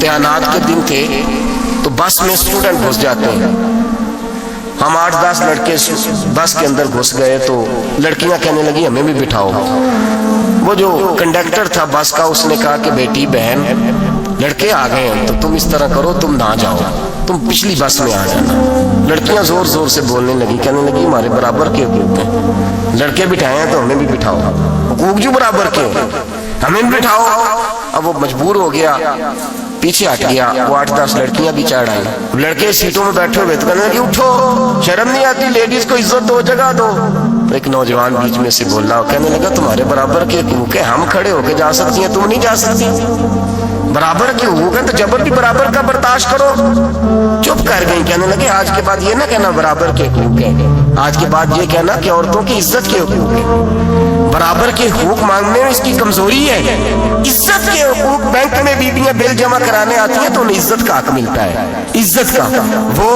इम्तिहानात के दिन थे तो बस में स्टूडेंट घुस जाते हैं। हम 8-10 लड़के बस के अंदर घुस गए तो लड़कियां कहने लगी हमें भी बिठाओ। वो जो कंडक्टर था बस का उसने कहा कि बेटी बहन लड़के आ गए हैं तो तुम इस तरह करो, तुम ना जाओ, तुम पिछली बस में आ जाना। लड़कियां जोर जोर से बोलने लगी, कहने लगी हमारे बराबर के हुकूक हैं, लड़के बिठाए हैं तो हमें भी बिठाओ, हुकूक जो बराबर के हमें भी बिठाओ। अब वो मजबूर हो गया, पीछे हट गया। वो 8-10 लड़कियां भी चढ़ आई। लड़के सीटों में बैठे हुए तो कहने लगे उठो, शर्म नहीं आती, लेडीज को इज्जत दो, जगह दो। एक नौजवान बीच में से बोला, कहने लगा तुम्हारे बराबर के हुकूक है, हम खड़े होके जा सकती हैं, तुम नहीं जा सकती। बराबर के हुकूक है तो जबर भी बराबर का बर्दाश्त करो। चुप कर गई। कहने लगे आज के बाद ये ना कहना बराबर के हुकूक है, आज के बाद ये कहना कि औरतों की इज्जत के हुकूक है। बराबर के हुकूक मांगने में इसकी कमजोरी है। इज्जत के हुकूक, बैंक में बीबियां बिल जमा कराने आती है तो उन्हें इज्जत का हक मिलता है, इज्जत का। वो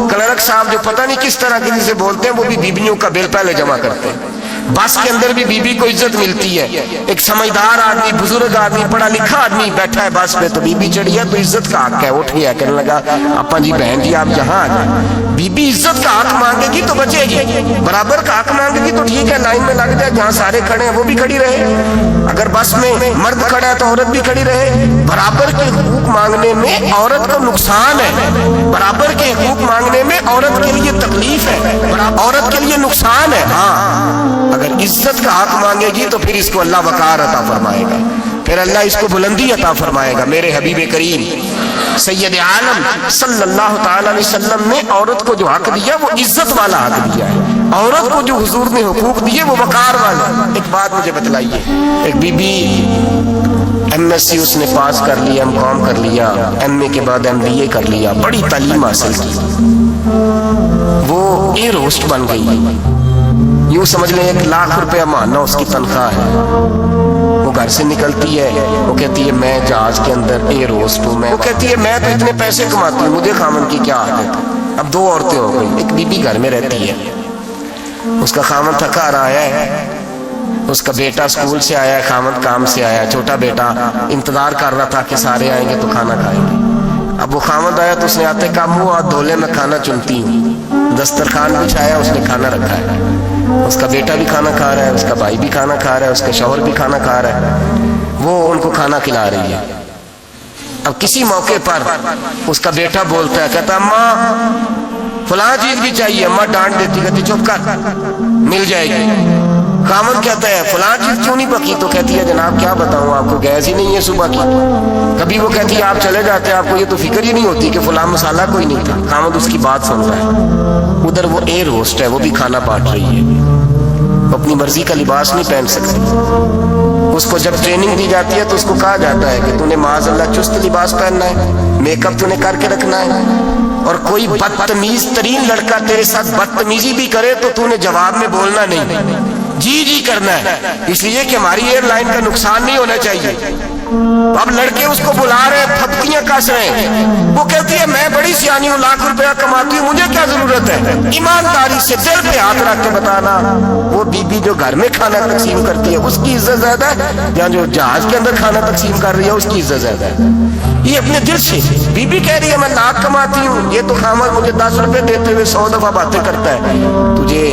क्लर्क साहब जो पता नहीं किस तरह की से बोलते हैं, वो भी बीबियों का बिल पहले जमा करते हैं। बस के अंदर भी बीबी को इज्जत मिलती है। एक समझदार आदमी, बुजुर्ग आदमी, पढ़ा लिखा आदमी बैठा है बस पे तो बीबी चढ़ी है तो इज्जत का हक है। उठ गया, कहने लगा अपा जी बहन जी आप यहाँ आ जाए। बीबी इज्जत का हक मांगेगी तो बचेगी, बराबर का हक मांगेगी तो ठीक है, लाइन में लग जाए, जहाँ सारे खड़े हैं वो भी खड़ी रहे। अगर बस में मर्द खड़ा है तो औरत भी खड़ी रहे। बराबर के हुकूक मांगने में औरत को नुकसान है, बराबर के हुकूक मांगने में औरत के लिए तकलीफ है, औरत के लिए नुकसान है। हाँ, अगर इज्जत का हक मांगेगी तो फिर इसको अल्लाह वकार अता फरमाएगा, फिर अल्लाह इसको बुलंदी अता फरमाएगा। मेरे हबीब करीम सैयद आलम सल्लल्लाहु ताला अलैहि वसल्लम ने औरत को जो हक दिया वो इज्जत वाला हक दिया है। औरत को जो हुजूर ने हुकूक दिए वो वकार वाला। एक बात मुझे बतलाइए, एक बीबी MSc उसने पास कर लिया, MCom कर लिया, MA के बाद MBA कर लिया, बड़ी तालीम हासिल की, वो एयर होस्ट बन गई। यूं समझ लें 1 लाख रुपया महीना उसकी तनख्वाह है। वो घर से निकलती है, वो कहती है मैं जहाज के अंदर एयर होस्ट हूँ। वो कहती है मैं तो इतने पैसे कमाती हूँ, मुझे खामन की क्या आदत है। अब 2 औरतें हो गई, एक बीबी घर में रहती है, उसका खामन थका रहा है, उसका बेटा स्कूल से आया है, खामन काम से आया, छोटा बेटा इंतजार कर रहा था कि सारे आएंगे तो खाना खाएंगे। अब वो खामद आया तो उसने आते का मुंह हाथ धोले मैं खाना चुनती हूँ। दस्तरखान बिछाया, उसने खाना रखा है, उसका बेटा भी खाना खा रहा है, उसका भाई भी खाना खा रहा है, उसका शौहर भी खाना खा रहा है, वो उनको खाना खिला रही है। अब किसी मौके पर उसका बेटा बोलता है, कहता अम्मा फलां चीज भी चाहिए। अम्मा डांट देती, कहती चुप कर मिल जाएगी। खामन कहता है फलां चीज क्यों नहीं पकी, तो कहती है जनाब क्या बताऊं आपको, गैस ही नहीं है सुबह की। कभी वो कहती है आप चले जाते हैं, आपको ये तो फिक्र ही नहीं होती कि फलां मसाला कोई नहीं था। खामन उसकी बात सुनता है। उधर वो एयर होस्ट है, वो भी खाना बांट रही है, वो अपनी मर्जी का लिबास नहीं पहन सकती। उसको जब ट्रेनिंग दी जाती है तो उसको कहा जाता है कि तूने माज़अल्लाह चुस्त लिबास पहनना है, मेकअप तूने करके रखना है, और कोई बदतमीज तरीन लड़का तेरे साथ बदतमीजी भी करे तो तूने जवाब में बोलना नहीं, जी जी करना है, इसलिए कि हमारी एयरलाइन का नुकसान नहीं होना चाहिए। अब लड़के उसको बुला रहे, फपतियां कस रहे हैं। वो कहती है मैं बड़ी सियानी हूँ, लाख रुपया कमाती हूँ, मुझे क्या जरूरत है। ईमानदारी से दिल पे हाथ रख के बताना, वो बीबी जो घर में खाना तकसीम करती है उसकी इज्जत ज्यादा है या जो जहाज के अंदर खाना तकसीम कर रही है उसकी इज्जत ज्यादा है। ये अपने दिल से बीबी कह रही है मैं लाख कमाती हूँ, ये तो खामद मुझे 10 रुपए देते हुए 100 दफा बातें करता है। तुझे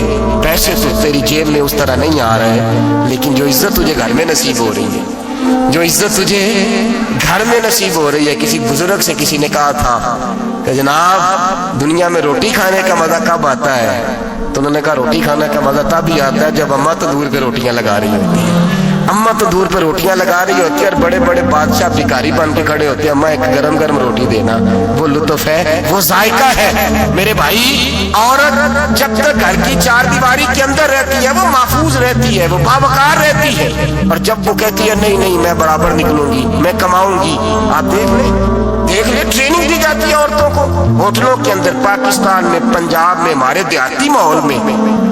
पैसे तो तेरी जेब में उस तरह नहीं आ रहे हैं, लेकिन जो इज्जत तुझे घर में नसीब हो रही है, जो इज्जत तुझे घर में नसीब हो रही है। किसी बुजुर्ग से किसी ने कहा था कि जनाब दुनिया में रोटी खाने का मजा कब आता है, तो उन्होंने कहा रोटी खाने का मजा तब ही आता है जब अम्मा तो दूर पे रोटियां लगा रही होती है। अम्मा तो दूर पे रोटियां लगा रही होती है और बड़े बड़े बादशाह भिखारी बन के खड़े होते हैं, अम्मा एक गरम गरम रोटी देना, वो लुत्फ है, वो जायका है। मेरे भाई औरत जब तक घर की 4 दीवारी के अंदर रहती है वो महफूज रहती है, वो बावकार रहती है, और जब वो कहती है नहीं नहीं मैं बराबर निकलूंगी, मैं कमाऊंगी, आप देख ले ट्रेनिंग ट्रेनिंग दी जाती है औरतों को होटलों के अंदर, पाकिस्तान में, पंजाब में, हमारे देहाती माहौल में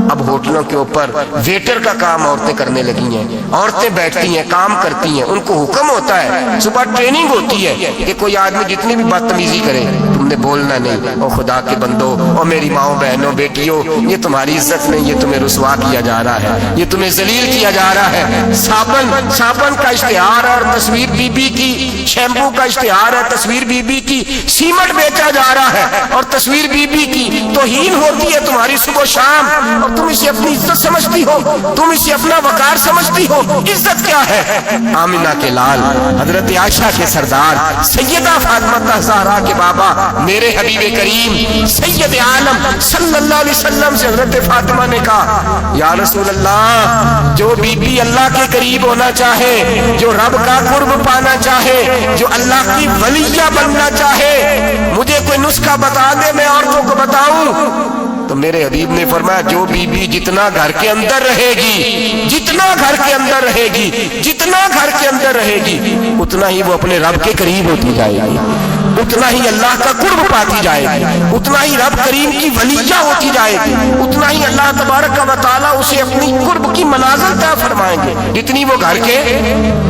अब होटलों के ऊपर वेटर का काम औरतें करने लगी हैं। औरतें बैठती हैं, काम करती हैं, उनको हुक्म होता है, सुबह ट्रेनिंग होती है कि कोई आदमी जितनी भी बदतमीजी करे तुमने बोलना नहीं। और खुदा के बंदो और मेरी माओ बहनों बेटियों, ये तुम्हारी इज्जत नहीं, ये तुम्हें रुसवा किया जा रहा है, ये तुम्हें जलील किया जा रहा है। साबन का इश्तिहार है और तस्वीर बीबी की, शैम्पू का इश्तिहार है, तस्वीर बीबी की, सीमेंट बेचा जा रहा है और तस्वीर बीबी की तौहीन होती है तुम्हारी सुबह शाम, और तुम इसे अपनी इज्जत समझती हो, तुम इसे अपना वकार समझती हो। इज्जत क्या है? आमिना के लाल, हजरत आयशा के सरदार, सैयदा फातिमा ज़हरा के बाबा, मेरे हबीब करीम सैयद आलम सल्लल्लाहु अलैहि वसल्लम से हजरत फातिमा ने कहा, या रसूल अल्लाह, जो बीबी अल्लाह के करीब होना चाहे, जो रब का कुर्ब पाना चाहे, जो अल्लाह की वलिया बनना चाहे, मुझे कोई नुस्खा बता दे, मैं औरतों को बताऊं। तो मेरे हबीब ने फरमाया, जो बीबी जितना घर के अंदर रहेगी, जितना घर के अंदर रहेगी, जितना घर के अंदर रहेगी, उतना ही वो अपने रब के करीब होती जाएगी, उतना ही अल्लाह का कुर्ब पाती जाएगी, उतना ही रब करीम की वलिया होती जाएगी, उतना ही अल्लाह तबारक व तआला उसे अपनी कुर्ब की मनाज़िल तय फरमाएंगे। जितनी वो घर के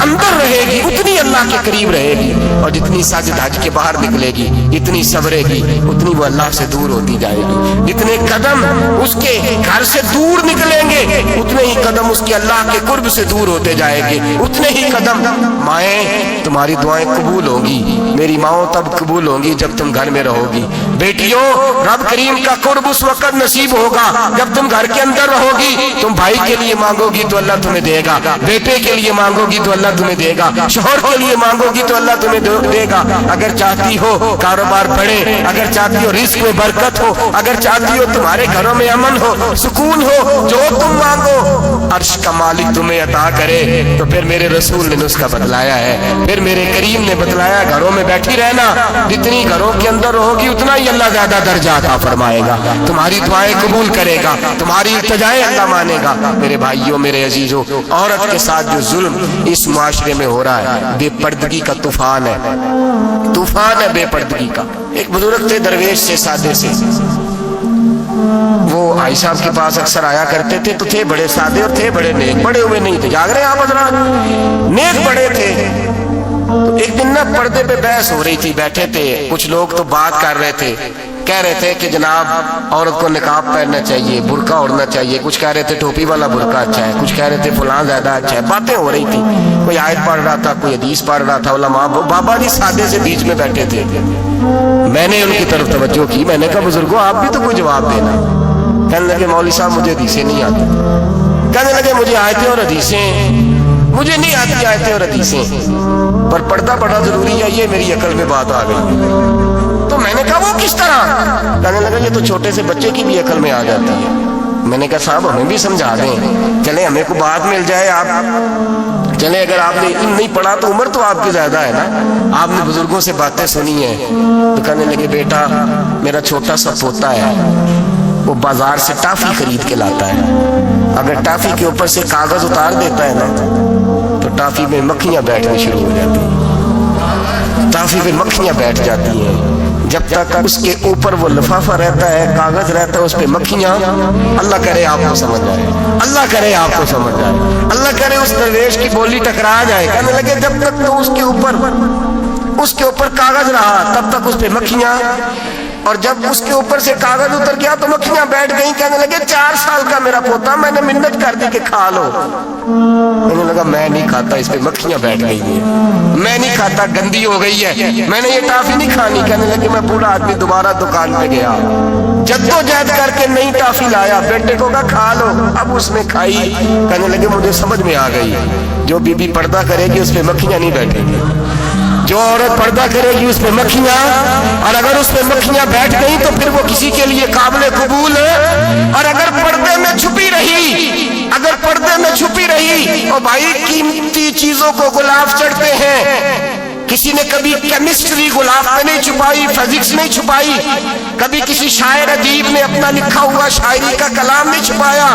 अंदर रहेगी उतनी अल्लाह के करीब रहेगी, और जितनी सज धज के बाहर निकलेगी, जितनी सबरेगी, उतनी वो अल्लाह से दूर होती जाएगी। जितने कदम उसके घर से दूर निकलेंगे, उतने ही कदम उसके अल्लाह के कुर्ब से दूर होते जाएंगे, उतने ही कदम। माएँ, तुम्हारी दुआएं कबूल होंगी, मेरी माओ तब कबूल होंगी जब तुम घर में रहोगी। बेटियों, रब करीम का कुर्ब उस वक्त नसीब होगा जब तुम घर के अंदर रहोगी। तुम भाई के लिए मांगोगी तो अल्लाह तुम्हें देगा, बेटे के लिए मांगोगी तो अल्लाह तुम्हें देगा, शोहर के लिए मांगोगी तो अल्लाह तुम्हें देगा। अगर चाहती हो कारोबार बढ़े, अगर चाहती हो रिस्क में बरकत हो, अगर चाहती हो तुम्हारे घरों में अमन हो, सुकून हो, जो तुम मांगो अर्श का मालिक तुम्हें अता करे। तो फिर मेरे रसूल ने नुस्खा बतलाया है, फिर मेरे करीम ने बतलाया, घरों में बैठी रहना, जितनी घरों के अंदर रहोगी उतना ही अल्लाह ज्यादा दर्जा अता फरमाएगा, तुम्हारी दुआएं कबूल करेगा, तुम्हारी इल्तिजाएं अल्लाह मानेगा। मेरे भाइयों, मेरे अजीजों, औरत के साथ जो जुल्म इस मुआशरे में हो रहा है, बेपर्दगी का तूफान है, तूफान है बेपर्दगी का। एक बुजुर्ग थे, दरवेश से, सादे से, वो आई साहब के पास अक्सर आया करते थे, तो थे बड़े सादे और थे बड़े नेक, बड़े हुए नहीं थे, जाग रहे हैं आप हजरात, नेक बड़े थे। तो एक दिन ना पर्दे पे बहस हो रही थी, बैठे थे कुछ लोग, तो बात कर रहे थे, कह रहे थे कि जनाब औरत को निकाब पहनना चाहिए, बुर्का ओढ़ना चाहिए, कुछ कह रहे थे टोपी वाला बुर्का अच्छा है, कुछ कह रहे थे फलां ज्यादा अच्छा है, बातें हो रही थी। कोई आयत पढ़ रहा था, कोई हदीस पढ़ रहा था, उलमा बाबा जी सादे से बीच में बैठे थे। मैंने उनकी तरफ तवज्जो की, मैंने कहा बुजुर्गों आप भी तो कोई जवाब देना। कहने लगे मौलवी साहब मुझे हदीसें नहीं आती, कहने लगे मुझे आयतें और हदीसें मुझे नहीं आती, आयतें और हदीसें, पर पर्दा बड़ा जरूरी है, ये मेरी अकल में बात आ गई। तो मैंने कहा वो किस तरह? कहने लगा ये तो छोटे से बच्चे की भी अकल में आ जाती है। मैंने कहा साहब हमें भी समझा दें, चले हमें को बात मिल जाए, आप चले, अगर आपने नहीं पढ़ा तो उम्र तो आपकी ज्यादा है ना, आपने बुजुर्गों से बातें सुनी है। तो कहने लगे बेटा मेरा छोटा सा पोता है, वो बाजार से टाफी खरीद के लाता है, अगर टाफी के ऊपर से कागज उतार देता है ना तो टाफी में मक्खियां बैठनी शुरू हो जाती हैं, टाफी में मक्खियां बैठ जाती हैं। जब तक उसके ऊपर वो लिफाफा रहता है, कागज रहता है, उस पे मक्खियां, अल्लाह करे आपको समझ आए, अल्लाह करे आपको समझ आए, अल्लाह करे उस दरवेश की बोली टकरा जाए। कहने लगे जब तक तो उसके ऊपर कागज रहा तब तक उस पे मक्खियां, और जब उसके ऊपर से कागज उतर गया तो मक्खियां बैठ गई। कहने लगे 4 साल का मेरा पोता, मैंने मिन्नत कर दी कि खा लो। कहने लगा मैं नहीं खाता, इस पे मक्खियां बैठ गई है, मैं नहीं खाता, गंदी हो गई है, मैंने ये टाफी नहीं खानी। कहने लगे मैं बूढ़ा आदमी दोबारा दुकान पे गया, जद्दोजहद करके नई टाफी लाया, बेटे को कहा खा लो, अब उसने खाई। कहने लगे मुझे समझ में आ गई, जो बीबी पर्दा करेगी उस पे मक्खियां नहीं बैठेंगी, जो औरत पर्दा करेगी उस पे मक्खियां, और अगर उस पे मक्खियां बैठ गई तो फिर वो किसी के लिए काबिल कबूल है। और अगर पर्दे में छुपी रही, अगर पर्दे में छुपी रही, और भाई कीमती चीजों को गुलाब चढ़ते हैं, किसी ने कभी केमिस्ट्री गुलाब में नहीं छुपाई, फिजिक्स नहीं छुपाई, कभी किसी शायर अदीब ने अपना लिखा हुआ शायरी का कलाम नहीं छुपाया,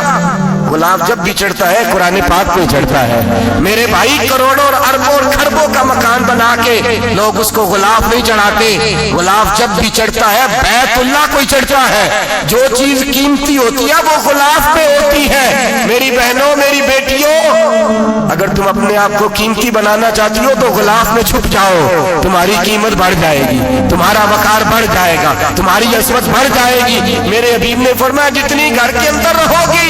गुलाब जब भी चढ़ता है कुरान पाक पे चढ़ता है। मेरे भाई करोड़ों और अरबों और खरबों का मकान बना के लोग उसको गुलाब नहीं चढ़ाते। गुलाब जब भी चढ़ता है बैतुल्लाह कोई चढ़ता है। जो चीज कीमती होती है वो गुलाब पे होती है। मेरी बहनों, मेरी बेटियों, अगर तुम अपने आप को कीमती बनाना चाहती हो तो गुलाब में छुप जाओ, तुम्हारी कीमत बढ़ जाएगी, तुम्हारा वकार बढ़ जाएगा, तुम्हारी अजमत बढ़ जाएगी। मेरे हबीब ने फरमाया जितनी घर के अंदर रहोगी,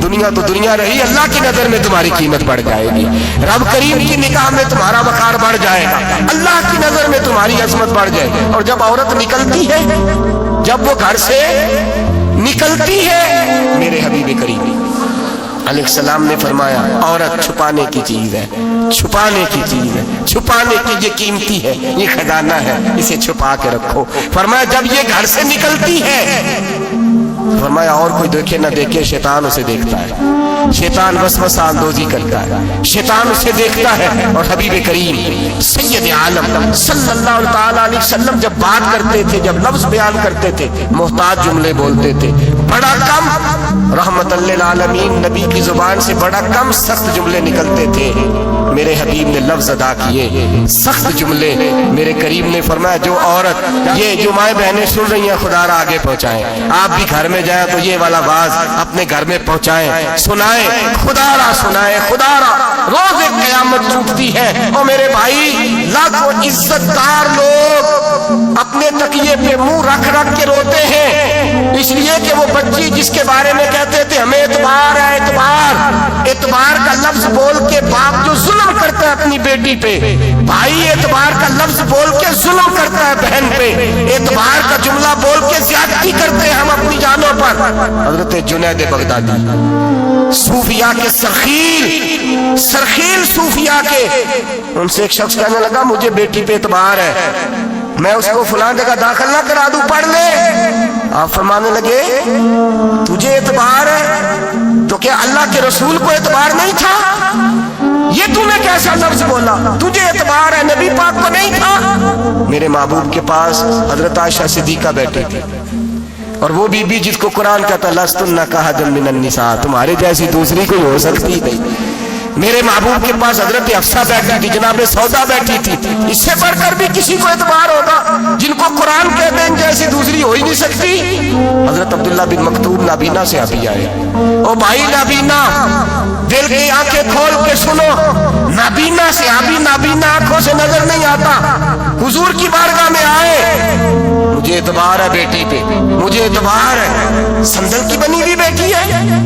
दुनिया तो दुनिया रही, अल्लाह की नजर में तुम्हारी कीमत बढ़ जाएगी, रब करीम की निगाह में तुम्हारा वकार बढ़ जाएगा, अल्लाह की नजर में तुम्हारी अजमत बढ़ जाएगी। और जब औरत निकलती है, जब वो घर से निकलती है, मेरे हबीब करीम अलैहिस्सलाम ने फरमाया औरत छुपाने की चीज है, छुपाने की चीज है, छुपाने की, ये कीमती है, ये खजाना है, इसे छुपा के रखो। फरमाया जब ये घर से निकलती है, फरमाया और कोई देखे ना देखे, शैतान उसे देखता है, शैतान वसवसा अंदोजी करता है, शैतान उसे देखता है। और हबीब करीम सैयद आलम सल्लल्लाहु ताला अलैहि वसल्लम जब बात करते थे, जब लफ्ज बयान करते थे, मोहताज जुमले बोलते थे, बड़ा कम, रहमतल लिल आलमीन नबी की जुबान से बड़ा कम सख्त जुमले निकलते थे। मेरे हबीब ने लफ्ज अदा किए, सख्त जुमले। मेरे करीम ने फरमाया जो औरत, ये जो माए बहनें सुन रही हैं, खुदारा आगे पहुंचाएं। आप भी घर में जाए तो ये वाला बाज अपने घर में पहुंचाएं, सुनाएं, खुदारा सुनाएं, खुदारा। रोज एक कयामत टूटती है और मेरे भाई लाखों इज्जतदार लोग अपने तकिए पे मुंह रख रख के रोते हैं, इसलिए कि वो बच्ची जिसके बारे में कहते थे हमें एतबार है, एतबार, एतबार का लफ्ज बोल के बाप जो जुल्म करता है अपनी बेटी पे, भाई एतबार का लफ्ज बोल के जुल्म करता है बहन पे, एतबार का जुमला बोल के ज्यादती करते हैं हम अपनी जानों पर। हजरत जुनैद बगदादी सूफिया के सरखील, सरखील सूफिया के, उनसे एक शख्स कहने लगा मुझे बेटी पे एतबार है, मैं उसको फलां जगह दाखिल ना करा दूं, पढ़ ले। आप फरमाने लगे तुझे एतबार है तो क्या अल्लाह के रसूल को एतबार नहीं था? ये तूने कैसा लफ्ज बोला? तुझे एतबार है, नबी पाक को नहीं था? मेरे महबूब के पास हजरत आयशा सिद्दीका बैठी थी, और वो बीबी जिसको कुरान कहता लस्तुन्ना कअहदिम मिनन निसा, तुम्हारे जैसी दूसरी कोई हो सकती नहीं। मेरे महबूब के पास हजरत हफ्सा बैठी थी, जनाबे सौदा बैठी थी, इससे बढ़कर भी किसी को एतबार होगा? जिनको कुरान कहते हैं जैसी दूसरी हो ही नहीं सकती। हजरत अब्दुल्ला बिन मक्तूम नाबीना से अभी आए, ओ भाई नाबीना, दिल की आंखें खोल के सुनो, नाबीना से अभी नाबीना आंखों से नजर नहीं आता, हुजूर की बारगाह में आए, मुझे एतबार है बेटी पे, मुझे एतबार है, संदल की बनी हुई बेटी है,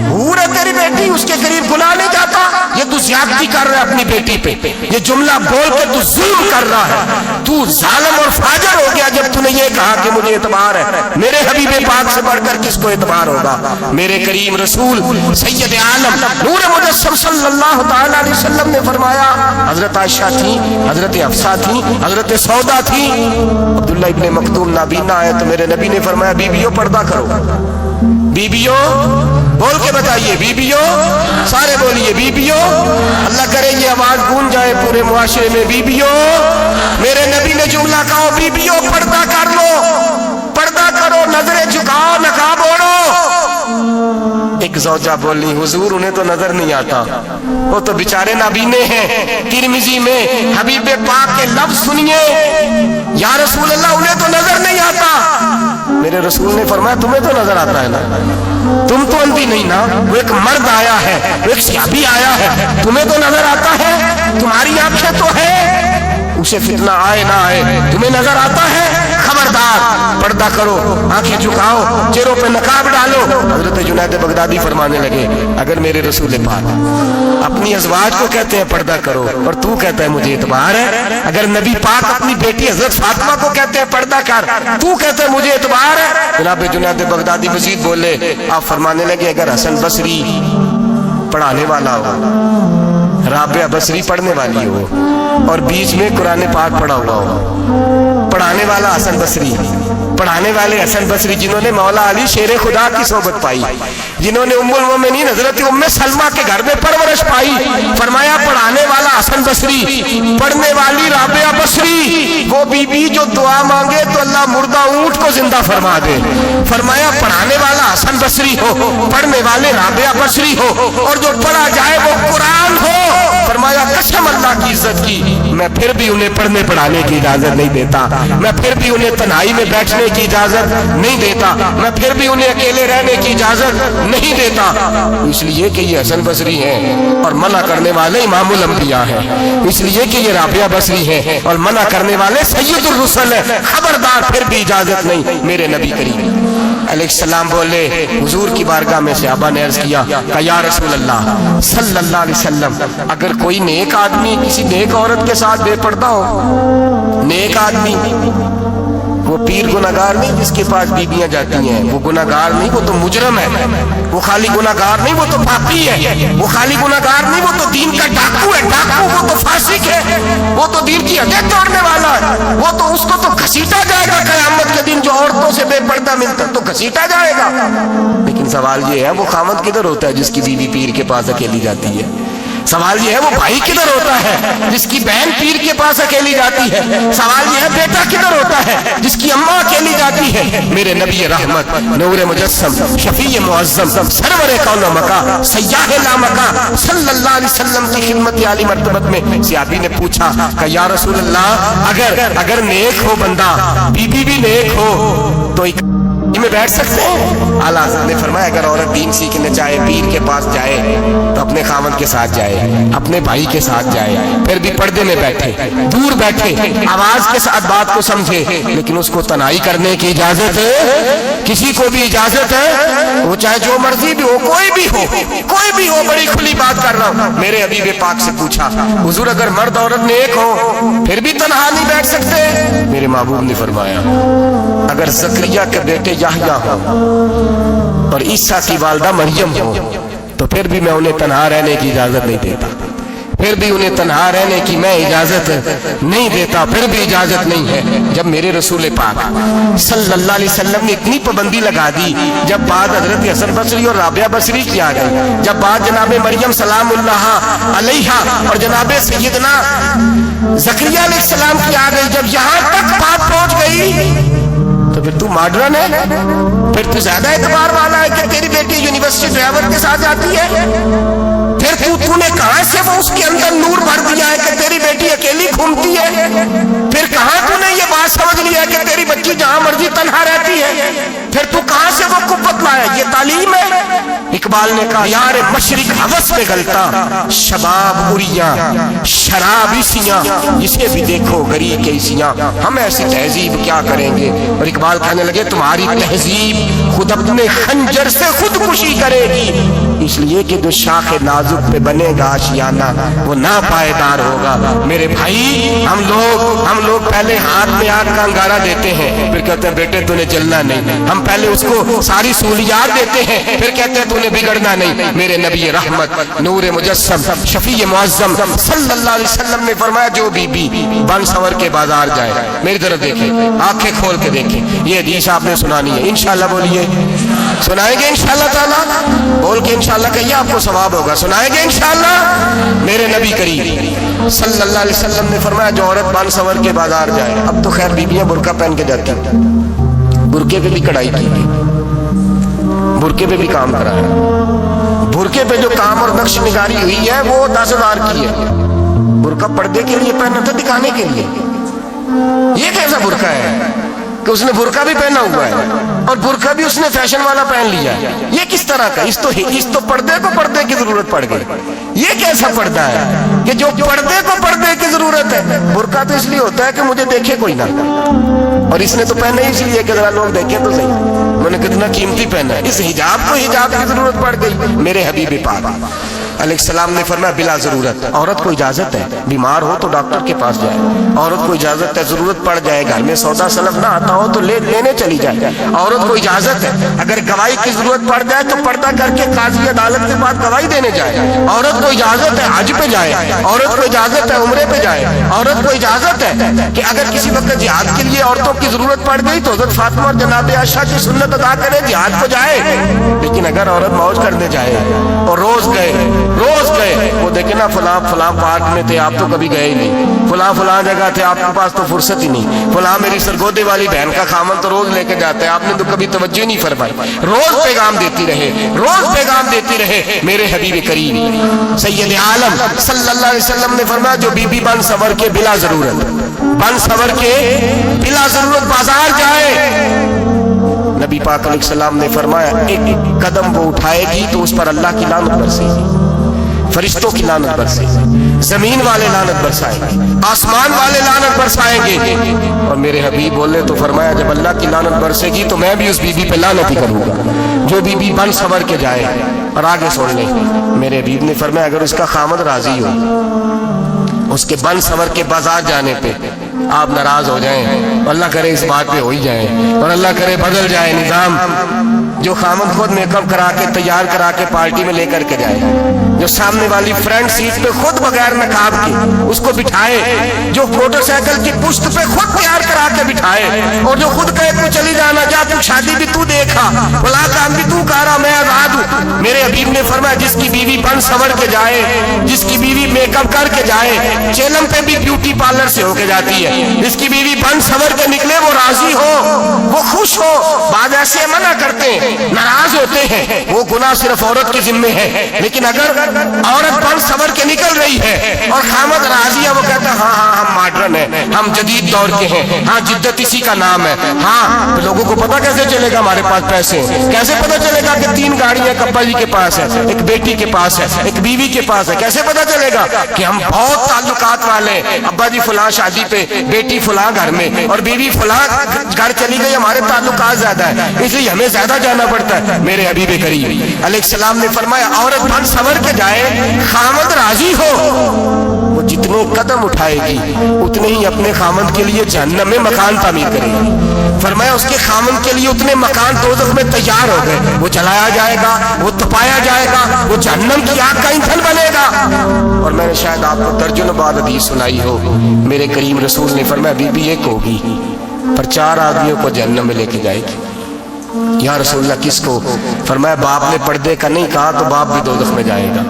हूर है तेरी बेटी, उसके करीब गुनाह नहीं जाता, ये तू ज्यादती कर रहा है अपनी बेटी पे, ये जुमला बोल के तू जुल्म कर रहा है, तू जालिम और फाजिर हो गया जब तूने ये कहा कि मुझे एतबार है। मेरे हबीब पाक से बढ़कर किसको एतबार होगा? मेरे करीम रसूल सैयद आलम नूर मुजस्सम सल्लल्लाहु ताला अलैहि वसल्लम ने फरमाया, हजरत आयशा थी, हजरत हफ्सा थी, हजरत सौदा थी, अब्दुल्ला इब्ने मक्तूम नाबीना आए तो मेरे नबी ने फरमाया बीबियों पर्दा करो, बीबियों बोल के बताइए, बीबियों, सारे बोलिए बीबियों, अल्लाह करे ये आवाज गूंज जाए पूरे मुआशरे में, बीबियों। मेरे नबी ने जुमला कहा बीबियों पर्दा कर लो, पर्दा करो, नजरें झुकाओ, नकाब ओढ़ो। एक ज़ौजा बोली हुजूर उन्हें तो नजर नहीं आता, वो तो बेचारे नाबीने हैं। तिरमिजी में हबीब पाक के लफ्ज सुनिए, या रसूल अल्लाह उन्हें तो नजर नहीं आता। मेरे रसूल ने फरमाया तुम्हें तो नजर आता है ना, तुम तो अंधी नहीं ना, वो एक मर्द आया है, वो एक सहाबी आया है, तुम्हें तो नजर आता है, तुम्हारी आंखें तो है, उसे फितना आए ना आए तुम्हें नजर आता है। खबरदार पर्दा करो, आंखें झुकाओ, चेहरों पे नकाब डालो। हजरत जुनैद बगदादी फरमाने लगे अगर मेरे रसूल पाक अपनी अज़वाज को कहते हैं पर्दा करो और तू कहता है मुझे एतबार है, अगर नबी पाक अपनी बेटी हजरत फातिमा को कहते हैं पर्दा कर, तू कहते हैं मुझे एतबार है। जनाब जुनैद बगदादी मजीद बोले, आप फरमाने लगे अगर हसन बसरी पढ़ाने वाला हो, राबिया बसरी पढ़ने वाली हो और बीच में कुरान पाक पढ़ा हुआ हो, पढ़ाने वाला हसन बसरी, पढ़ाने वाले हसन बसरी जिन्होंने मौला अली शेर खुदा की सोबत पाई, जिन्होंने उम्मुल मोमिनीन हजरत उम्मे सलमा के घर में परवरिश पाई, फरमाया पढ़ाने वाला हसन बसरी, पढ़ने वाली राबिया बसरी, वो बीबी बीबी जो दुआ मांगे तो अल्लाह मुर्दा ऊंट को जिंदा फरमा दे। फरमाया पढ़ाने वाला हसन बसरी हो, पढ़ने वाले राबिया बसरी हो, और जो पढ़ा जाए वो कुरान हो। फरमाया कसम अल्लाह की इज्जत की, मैं फिर भी उन्हें पढ़ने पढ़ाने की इजाजत नहीं देता, मैं फिर भी उन्हें तन्हाई में बैठने की इजाजत नहीं देता, मैं फिर भी उन्हें अकेले रहने की इजाजत नहीं देता। इसलिए कि ये हसन बसरी हैं और मना करने वाले इमामुल अंबिया हैं, इसलिए कि ये राबिया बसरी हैं और मना करने वाले सैयदुर रुसल हैं। खबरदार, फिर भी इजाजत नहीं। मेरे नबी करीम अलैहिस्सलाम बोले, हुजूर की बारगाह में सहाबा ने अर्ज किया, या रसूल अल्लाह सल्लल्लाहु अलैहि वसल्लम, अगर कोई नेक आदमी किसी नेक औरत के साथ बेपर्दा हो, नेक आदमी, वो पीर गुनाहगार नहीं जिसके पास बीबियां जाती हैं, वो गुनाहगार नहीं, वो तो मुजरम है। वो खाली गुनाहगार नहीं, वो तो पापी है। वो खाली गुनाहगार नहीं, वो तो दीन का डाकू है, डाकू, वो तो फासिक है, वो तो दीन की हदें तोड़ने वाला है। वो तो उसको तो घसीटा जाएगा क़यामत के दिन, जो औरतों से बेपर्दा मिलता तो घसीटा जाएगा। लेकिन सवाल ये है, वो खामद किधर होता है जिसकी बीवी पीर के पास अकेली जाती है? सवाल ये है, वो भाई किधर होता है जिसकी बहन पीर के पास अकेली जाती है? सवाल ये है, बेटा किधर होता है जिसकी अम्मा अकेली जाती है? मेरे नबी रहमत, नूर मुजस्सम, शफी मुअज्जम, सरवर कौनो मका, सय्याह लामका सल्लल्लाहु अलैहि वसल्लम की खिदमत आली मर्तबत में सहाबी ने पूछा कि या रसूल अल्लाह, अगर नेक हो बंदा, बीबी भी नेक हो, तो में बैठ सकते हैं? आला हज़रत ने फरमाया, अगर औरत दीन सीखने चाहे, पीर के पास जाए तो अपने खामद के साथ जाए, अपने भाई के साथ जाए, फिर भी पर्दे में बैठे, दूर बैठे, आवाज के साथ बात को समझे, लेकिन उसको तनाई करने की इजाजत है? किसी को भी इजाजत है? वो चाहे जो मर्जी भी हो, कोई भी हो, कोई भी हो, बड़ी खुली बात कर रहा हूं। मेरे हबीब पाक से पूछा, हुजूर अगर मर्द औरत नेक हो फिर भी तन्हा नहीं बैठ सकते? मेरे महबूब ने फरमाया, अगर ज़करिया के बेटे याहया हो और ईसा की वालदा मरियम हो तो फिर भी मैं उन्हें तन्हा रहने की इजाजत नहीं देता, फिर भी उन्हें तन्हा रहने की मैं इजाजत नहीं देता, फिर भी इजाजत नहीं है। जब मेरे रसूल पाक सल्लल्लाहु अलैहि वसल्लम ने इतनी पाबंदी लगा दी, जब बात हजरत हसन बसरी और राबिया बसरी की आ गई, जब बात जनाबे मरियम सलामुल्लाह अलैहा और जनाबे सैयदना ज़करिया अलैहिस्सलाम की आ गई, जब यहाँ तक बात पहुंच गई तो फिर तू मॉडर्न है, फिर तू ज्यादा एतबार वाला है कि तेरी बेटी यूनिवर्सिटी ड्राइवर के साथ जाती है? फिर तूने कहां से वो उसके अंदर नूर भर दिया है कि तेरी बेटी अकेली घूमती है? फिर कहां तूने ये बात समझ लिया कि तेरी बच्ची जहां मर्जी तन्हा रहती है? फिर तू कहां से वो कुव्वत लाया? ये तालीम है? इकबाल ने कहा, यार मशरिक हवस में गलता, शबाब उरिया शराब इसियां, जिसे भी देखो गरी के इसियां, हम ऐसी तहजीब क्या करेंगे? और इकबाल कहने लगे, तुम्हारी तहजीब खुद अपने खंजर से खुदकुशी करेगी, इसलिए कि जो शाख नाजुक पे बनेगा आशियाना वो ना पायदार होगा। मेरे भाई, हम लोग पहले हाथ में आग का अंगारा देते हैं, फिर कहते हैं बेटे तूने जलना नहीं। हम पहले उसको सारी सहूलियात देते हैं, फिर कहते हैं तूने बिगड़ना नहीं। मेरे नबी रहमत, नूर मुजस्सम, शफी मुअज्जम सल्लल्लाहु अलैहि वसल्लम ने फरमाया, जो बीबी बन सवर के बाजार जाए, मेरी तरफ देखे, आंखें खोल के देखे, ये हदीस आपने सुनानी है इंशाल्लाह। बोलिए, सुनाएंगे इंशाल्लाह ताला? बोल के इंशाल्लाह कहिए, आपको सवाब होगा। सुनाएंगे इंशाल्लाह? मेरे नबी करीम सल्लल्लाहु अलैहि वसल्लम ने फरमाया, जो औरत बन सवर के बाजार जाए, अब तो खैर बीबियां बुर्का पहन के जाती हैं, बुरके पे भी कढ़ाई की गई, बुरके पे भी काम करा है, बुरके पे जो काम और नक्श निगारी हुई है वो 10,000 की है। बुरका पर्दे के लिए पहना था, दिखाने के लिए। ये कैसा बुरका है कि उसने बुरका भी पहना हुआ है और बुरका भी उसने फैशन वाला पहन लिया है? ये किस तरह का? इस तो पर्दे को पर्दे की जरूरत पड़ गई। ये कैसा पर्दा है कि जो पर्दे को पर्दे की जरूरत है? बुरका तो इसलिए होता है कि मुझे देखे कोई ना, और इसने तो पहना ही इसलिए कि जरा लोग देखें तो सही, मैंने कितना कीमती पहना है। इस हिजाब को हिजाब की जरूरत पड़ गई। मेरे हबीब पाक अलैहिस्सलाम ने फरमाया, बिला जरूरत, औरत को इजाजत है, बीमार हो तो डॉक्टर के पास जाए, औरत को इजाजत है, जरूरत पड़ जाए, घर में सौदा सलब ना आता हो तो लेने चली जाए, औरत को इजाजत है, अगर गवाही की जरूरत पड़ जाए तो पर्दा करके काजी अदालत के पास गवाही देने जाए, औरत को इजाजत है हज पे जाए, औरत को इजाजत है उम्रे पे जाए, औरत को इजाजत है कि अगर किसी वक्त जिहाद के लिए औरतों की जरूरत पड़ गई तो हज़रत फातिमा और जनाब आयशा की सुन्नत अदा करे, जिहाद को जाए। लेकिन अगर औरत मौज करने जाए और रोज गए रोज गए। वो देखे ना फलां फलां पार्क में थे, आप तो कभी गए ही नहीं, फलां फलां जगह थे, आपके पास तो फुर्सत ही नहीं, फलां मेरी सरगोदे वाली बहन का खामन तो रोज लेके जाते हैं, आपने तो कभी तवज्जो नहीं फरमाई। रोज पैगाम देती रहे, रोज पैगाम देती रहे। मेरे हबीब करीम सैयद आलम सल्लल्लाहु अलैहि वसल्लम ने फरमाया, जो बीबी बन सवर के बिला जरूरत, बन सवर के बिला जरूरत बाजार जाए, नबी पाक अलैहिस्सलाम ने फरमाया एक कदम वो उठाएगी तो उस पर अल्लाह की लानत बरसेगी, फरिश्तों की लानत बरसेगी, जमीन वाले लानत बरसाएंगे, आसमान वाले लानत बरसाएंगे। और मेरे हबीब बोले तो फरमाया जब अल्लाह की लानत बरसेगी तो मैं भी उस बीबी पे लानत ही करूंगा जो बीबी बन सवर के जाए। और आगे सुन ले, मेरे हबीब ने फरमाया अगर उसका खामद राजी हो, उसके बन सवर के बाजार जाने पे आप नाराज हो जाएं, अल्लाह करे इस बात पे हो ही जाए, और अल्लाह करे बदल जाए निजाम, जो खामद खुद मेकअप करा के तैयार करा के पार्टी में लेकर के जाए, जो सामने वाली फ्रंट सीट पे खुद बगैर नकाब के उसको बिठाए, जो मोटरसाइकिल की पुश्त पे खुद तैयार करा के बिठाए, और जो खुद कहे तू चली जाना, जा तू शादी भी तू देखा, फला काम भी तू करा, मैं आजाद हूँ। मेरे हबीब ने फरमाया जिसकी बीवी बन सवर के जाए, जिसकी बीवी मेकअप करके जाए, चेलम पे भी ब्यूटी पार्लर से होके जाती है, जिसकी बीवी बन सवर के निकले वो राजी हो, वो खुश हो। बाद ऐसे मना करते हैं, नाराज होते हैं, वो गुनाह सिर्फ औरत के जिम्मे है, लेकिन अगर औरत बन सवर के निकल रही है और खामद राजी है, वो कहता है हाँ हाँ हम मॉडर्न है, हम जदीद दौर के हैं, हाँ जिद्दत इसी का नाम है। हाँ तो लोगों को पता कैसे चलेगा हमारे पास पैसे, कैसे पता चलेगा कि 3 गाड़ियां कब्बा जी के पास है, एक बेटी के पास है, एक बीवी के पास है, कैसे पता चलेगा कि हम बहुत ताल्लुकात वाले, अब्बा जी फलां शादी पे, बेटी फलां घर में, और बीवी फलां घर चली गई, हमारे ताल्लुकात ज्यादा है इसलिए हमें ज्यादा जाना पड़ता है। मेरे हबीब करीम अलैहिस्सलाम ने फरमाया औरत बन सवर के जाए, खामद राजी हो, वो जितने कदम उठाएगी उतने ही अपने खामद के लिए जहन्नम में मकान तामीर करेगी। फरमाया उसके खामद के लिए उतने मकान दोज़ख में तैयार हो गए, वो जलाया जाएगा, वो तपाया जाएगा, वो जहन्नम की आग का ईंधन बनेगा। और मैंने शायद आपको दर्जनों बाद हदीस सुनाई हो, मेरे करीम रसूल ने फरमाया बीबी एक होगी पर 4 आदमियों को जहन्नम में लेके जाएगी। या रसूलल्लाह किसको? फरमाया बाप ने पर्दे का नहीं कहा तो बाप भी दोज़ख में जाएगा,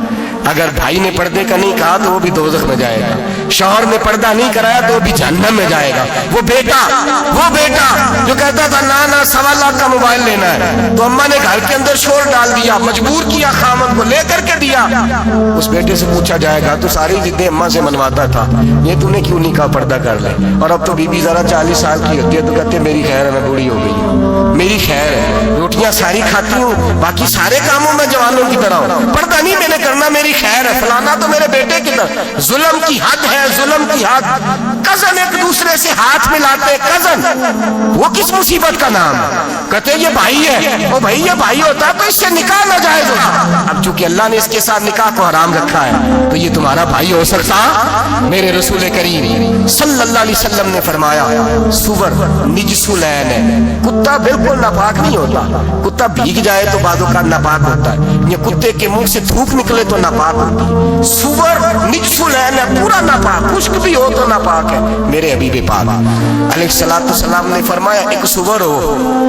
अगर भाई ने पर्दे का नहीं कहा तो वो भी दोज़ख में जाएगा, शौहर ने पर्दा नहीं कराया तो वो भी जहन्नम में जाएगा। वो बेटा जो कहता था ना ना 1.25 लाख का मोबाइल लेना है, तो अम्मा ने घर के अंदर शोर डाल दिया, मजबूर किया, खामद को लेकर के दिया। उस बेटे से पूछा जाएगा तो सारी जिद्दें अम्मा से मनवाता था, ये तूने क्यों नहीं कहा पर्दा कर ले? और अब तो बीबी जरा 40 साल की होती है तो कहते मेरी खैर है, मैं बूढ़ी हो गई हूँ, मेरी खैर है, रोटियां सारी खाती हूँ, बाकी सारे कामों में जवानों की तरह हूँ, पर्दा नहीं मैंने करना, मेरी खैर है। फलाना तो मेरे बेटे की तरह, जुल्म की हद है, जुल्म की हद। कजन एक दूसरे से हाथ मिलाते, कजन वो किस मुसीबत का नाम? कहते ये भाई है, ओ भाई ये भाई होता तो इससे निकाह ना जायज होता। अब चूंकि अल्लाह ने इसके साथ निकाह को हराम रखा है तो ये तुम्हारा भाई हो सकता? मेरे रसूल करीम सल्लल्लाहु अलैहि वसल्लम ने फरमाया सुवर निजसुलैन है, कुत्ता बिल्कुल नापाक नहीं होता, कुत्ता भीग जाए तो बाजू का नापाक होता है, ये कुत्ते के मुंह से थूक निकले तो नापाक होती है। सुवर निजसुलैन है, पूरा नापाक, खुश्क भी हो तो नापाक है। मेरे हबीब पाक अलैहिस्सलातु वस्सलाम ने फरमाया एक सुवर हो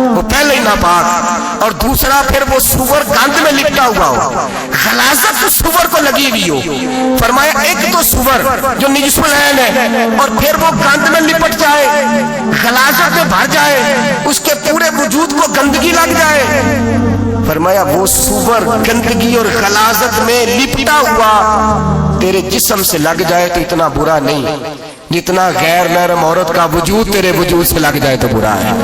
वो पहले ही नापाक, और दूसरा फिर वो सुवर गंद में लिपटा हुआ हो, गलाजत उस सुवर को लगी हुई हो। फरमाया एक तो सुवर जो निजसुलैन है और फिर वो गंद में लिपट जाए, गलाजत में भर जाए, उसके पूरे वजूद को गंदगी लग जाए। फरमाया वो सुवर गंदगी और गलाजत में लिपटा हुआ तेरे जिस्म से लग जाए तो इतना बुरा नहीं जितना गैर महरम औरत का वजूद तेरे वजूद से लग जाए तो बुरा है।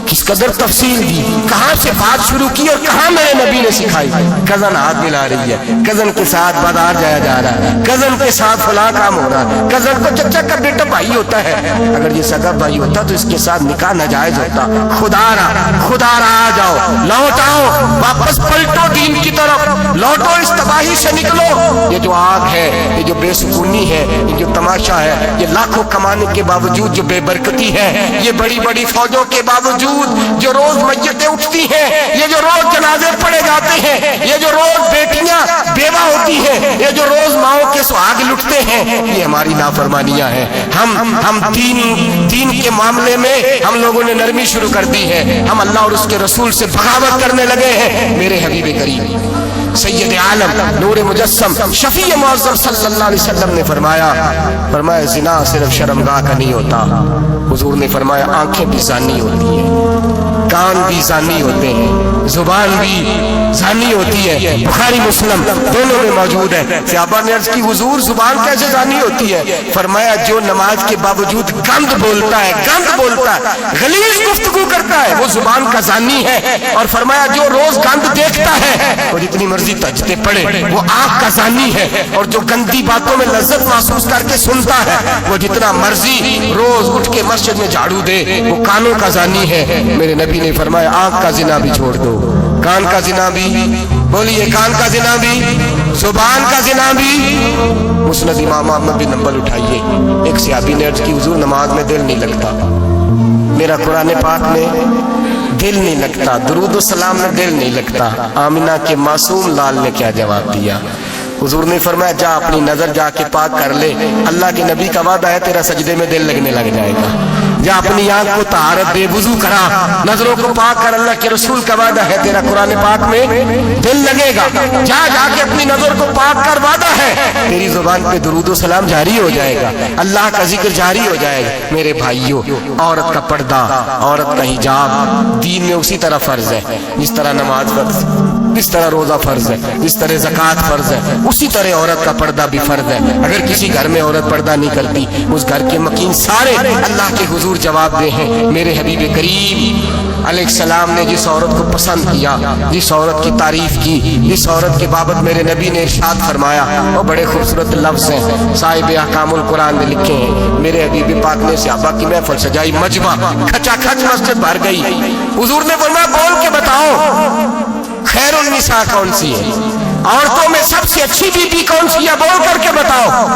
किस कदर तफसील दी, कहां से बात शुरू की और कहां मेरे नबी ने सिखाई। कजन हाथ मिला रही है, कजन के साथ बाजार जाया जा रहा है, कजन के साथ फलां काम हो रहा है, कजन को चचा का बेटा भाई होता है, अगर ये सगा भाई होता तो इसके साथ निकाह नाजायज होता। खुदारा आ जाओ, लौट आओ, वापस पलटो दीन की तरफ, लौटो, इस तबाही से निकलो। ये जो आग है, ये जो बेसुकूनी है, ये जो तमाशा है, ये लाखों कमाने के बावजूद जो बेबरकती है, ये बड़ी बड़ी फौजों के बावजूद जो रोज मस्जिदें उठती हैं, ये जो रोज जनाजे पढ़े जाते हैं, ये जो रोज बेटियां बेवा होती हैं, ये जो रोज माओ के सुहाग लुटते हैं, ये हमारी नाफरमानियां हैं। हम दीन के मामले में हम लोगों ने नरमी शुरू कर दी है, हम अल्लाह और उसके रसूल से बगावत करने लगे हैं। मेरे हबीब करीम سید عالم نور مجسم شفیع معظم صلی اللہ علیہ وسلم نے فرمایا زنا صرف شرمگاہ کا نہیں ہوتا. حضور نے فرمایا آنکھیں بھی زانی ہوتی ہیں, کان بھی زانی ہوتے ہیں, زبان بھی زانی ہوتی ہے. بخاری مسلم دونوں میں موجود ہے. صحابہ نے عرض کی حضور زبان کیسے زانی ہوتی ہے؟ فرمایا جو نماز کے باوجود گند بولتا ہے, غلیظ گفتگو کرتا ہے, وہ زبان کا زانی ہے. اور فرمایا جو روز گند دیکھتا ہے وہ جتنی مرضی تہجدیں پڑھے وہ آنکھ کا زانی ہے. اور جو گندی باتوں میں لذت محسوس کر کے سنتا ہے وہ جتنا مرضی روز اٹھ کے مسجد میں جھاڑو دے وہ کانوں کا زانی ہے. میرے نبی نے فرمایا آنکھ کا زنا بھی چھوڑ دو, کان کا زنا بھی, بولیے کان کا زنا بھی, زبان کا زنا بھی. مسند امام احمد بھی نمبر اٹھائیے. ایک صحابی نے عرض کی حضور نماز میں دل نہیں لگتا, میرا قرآن پاک میں دل نہیں لگتا, درود و سلام میں دل نہیں لگتا. آمنہ کے معصوم لال نے کیا جواب دیا؟ حضور نے فرمایا جا اپنی نظر جا کے پاک کر لے, اللہ کے نبی کا وعدہ ہے تیرا سجدے میں دل لگنے لگ جائے گا. جا اپنی آنکھ کو طہارت دے, وضو کرا, نظروں کو پاک کر, اللہ کے رسول کا وعدہ ہے تیرا قرآن پاک میں دل لگے گا. جا کے اپنی نظر کو پاک کر, وعدہ ہے تیری زبان پہ درود و سلام جاری ہو جائے گا, اللہ کا ذکر جاری ہو جائے گا. میرے بھائیوں, عورت کا پردہ, عورت کا حجاب دین میں اسی طرح فرض ہے جس طرح نماز فرض, جس طرح روزہ فرض ہے, جس طرح زکوٰۃ فرض ہے, اسی طرح عورت کا پردہ بھی فرض ہے. اگر کسی گھر میں عورت پردہ نہیں کرتی اس گھر کے مکین سارے اللہ کے حضور جواب دے ہیں. میرے حبیب کریم علیہ السلام نے جس عورت کو پسند کیا, جس عورت کی تعریف کی, جس عورت کے بابت میرے نبی نے ارشاد فرمایا, وہ بڑے خوبصورت لفظ ہیں صاحب احکام القرآن نے لکھے ہیں. میرے حبیب پاک نے صحابہ کی محفل سجائی, مجمع کھچا کھچ مسجد بھر گئی. حضور نے فرمایا بول کے بتاؤ خیر النساء کون سی ہے, عورتوں میں سب سے اچھی بی بی کون سی ہے, بول کر کے بتاؤ.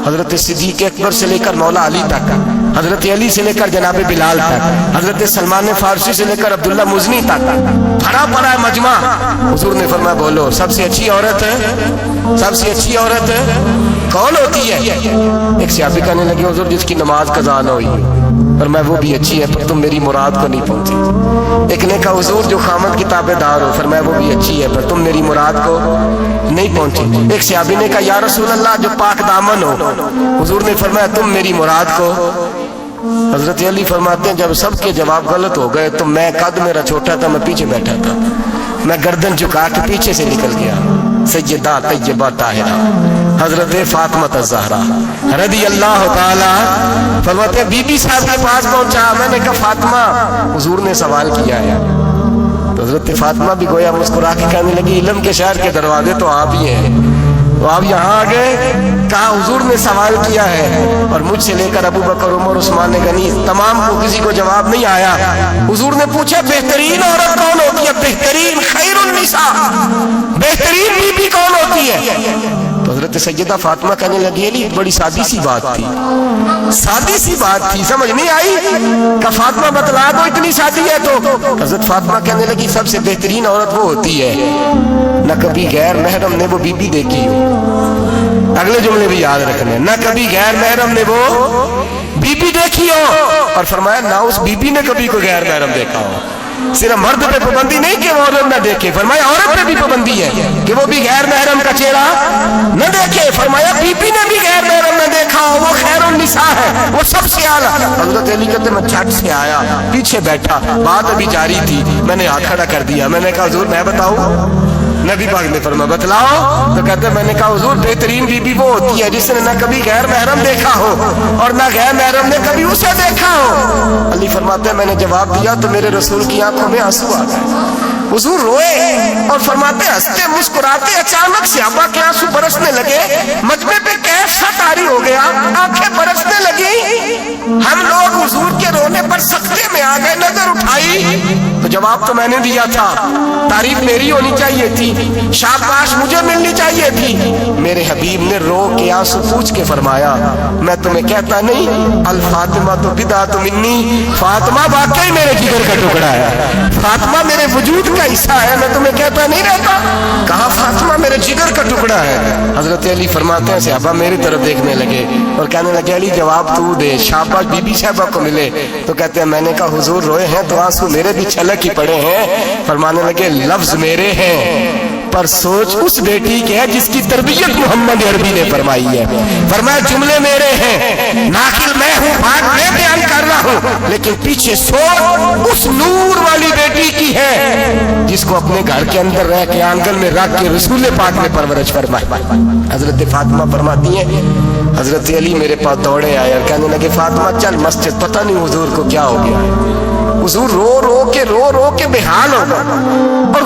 حضرت صدیق اکبر سے لے کر مولا علی تک, حضرت علی سے لے کر جناب بلال تک, حضرت سلمان فارسی سے لے کر عبداللہ مزنی تک, بھرا پڑا ہے مجمع. حضور نے فرمایا بولو سب سے اچھی عورت ہے, سب سے اچھی عورت کون ہوتی ہے؟ ایک صحابی کہنے لگے حضور جس کی نماز قضا نہ ہوئی, پر میں وہ بھی اچھی ہے پر تم میری مراد کو نہیں پہنچی. ایک نے کہا حضور جو خامد کی تابع دار ہو, فرمایا وہ بھی اچھی ہے پر تم میری مراد کو نہیں پہنچی. ایک صحابی نے کہا یا رسول اللہ جو پاک دامن ہو, حضور نے فرمایا تم میری مراد کو. حضرت علی فرماتے ہیں جب سب کے جواب غلط ہو گئے تو میں, قد میرا چھوٹا تھا, میں پیچھے بیٹھا تھا, میں گردن جھکا کے پیچھے سے نکل گیا. سیدہ طیبہ طاہرہ حضرت فاطمہ الزہرا رضی اللہ تعالی فرماتے ہیں بی بی صاحب کے پاس پہنچا, میں نے کہا فاطمہ حضور نے سوال کیا ہے. تو حضرت فاطمہ بھی گویا مسکرا کے کہنے لگی علم کے شہر کے دروازے تو آپ ہی ہیں, تو آپ یہاں آ گئے. کہا حضور نے سوال کیا ہے اور مجھ سے لے کر ابو بکر عمر عثمان غنی تمام کو کسی کو جواب نہیں آیا. حضور نے پوچھا بہترین عورت کون ہوتی ہے, بہترین خیر النساء, بہترین بی بی کون ہوتی ہے؟ تو حضرت سیدہ فاطمہ کہنے لگی علی بڑی سادی سی بات تھی, سادی سی بات تھی, سمجھ نہیں آئی. کہ فاطمہ بتلا دو اتنی سادی ہے. تو حضرت فاطمہ کہنے لگی سب سے بہترین عورت وہ ہوتی ہے نہ کبھی غیر محرم نے وہ بی بی دیکھی ہو, اگلے جملے بھی یاد رکھنے, نہ کبھی غیر محرم نے وہ بی بی دیکھی ہو, اور فرمایا نہ اس بی بی نے کبھی کوئی غیر محرم دیکھا ہو. صرف مرد پہ پابندی نہیں کہ وہ عورت نہ دیکھے, فرمایا عورت پہ بھی پابندی ہے کہ وہ بھی غیر محرم کا چہرہ نہ دیکھے. فرمایا بی بی نے بھی غیر محرم نہ دیکھا ہو, وہ خیر النساء ہے, وہ سب سے اعلیٰ. حضرت علی کہتے میں جھٹ سے آیا, پیچھے بیٹھا, بات ابھی جاری تھی, میں نے ہاتھ کھڑا کر دیا. میں نے کہا حضور میں بتاؤں؟ نبی پاک نے فرمایا بتلاؤ. تو کہتے میں نے کہا حضور بہترین بی بی وہ ہوتی ہے جس نے نہ کبھی غیر محرم دیکھا ہو اور نہ غیر محرم نے کبھی اسے دیکھا ہو. علی فرماتے ہیں میں نے جواب دیا تو میرے رسول کی آنکھوں میں آنسو آ گئے. حضور روئے اور فرماتے ہنستے مسکراتے اچانک صحابہ کے آنسو برسنے لگے, مجمع پہ کیف سا طاری ہو گیا, آنکھیں برسنے لگی. ہم لوگ حضور کے رونے پر سجدے میں آ گئے, نظر اٹھائی تو جواب تو میں نے دیا تھا, تعریف میری ہونی چاہیے تھی, شاباش مجھے ملنی چاہیے تھی. میرے حبیب نے رو کے آنسو پوچھ کے فرمایا میں تمہیں کہتا نہیں الفاطمہ تو بدعۃ منی, فاطمہ واقعی میرے جگر کا ٹکڑا ہے, فاطمہ میرے وجود کا حصہ ہے, میں تمہیں کہتا نہیں رہتا. کہا فاطمہ میرے جگر کا ٹکڑا ہے. حضرت علی فرماتے ہیں صحابہ میری طرف دیکھنے لگے اور کہنے لگے علی جواب تو دے, شاباش بی بی صاحبہ کو ملے. تو کہتے ہیں میں نے کہا حضور روئے ہیں تو آنسو میرے بھی چھلک ہی پڑے ہیں. فرمانے لگے لفظ میرے ہیں, پر سوچ اس بیٹی کے ہے جس کی تربیت محمد عربی نے فرمائی ہے. فرمایا جملے میرے ہیں، ناقل میں ہوں، بات میں بیان کر رہا ہوں، لیکن پیچھے سوچ اس نور والی بیٹی کی ہے جس کو اپنے گھر کے اندر رہ کے آنگن میں رکھ کے رسول پاک نے پرورش فرمائی. حضرت فاطمہ فرماتی ہیں حضرت علی میرے پاس دوڑے آئے اور کہنے لگے فاطمہ چل مسجد، پتہ نہیں حضور کو کیا ہو گیا ہے. حضور رو رو کے بحال ہو گئے اور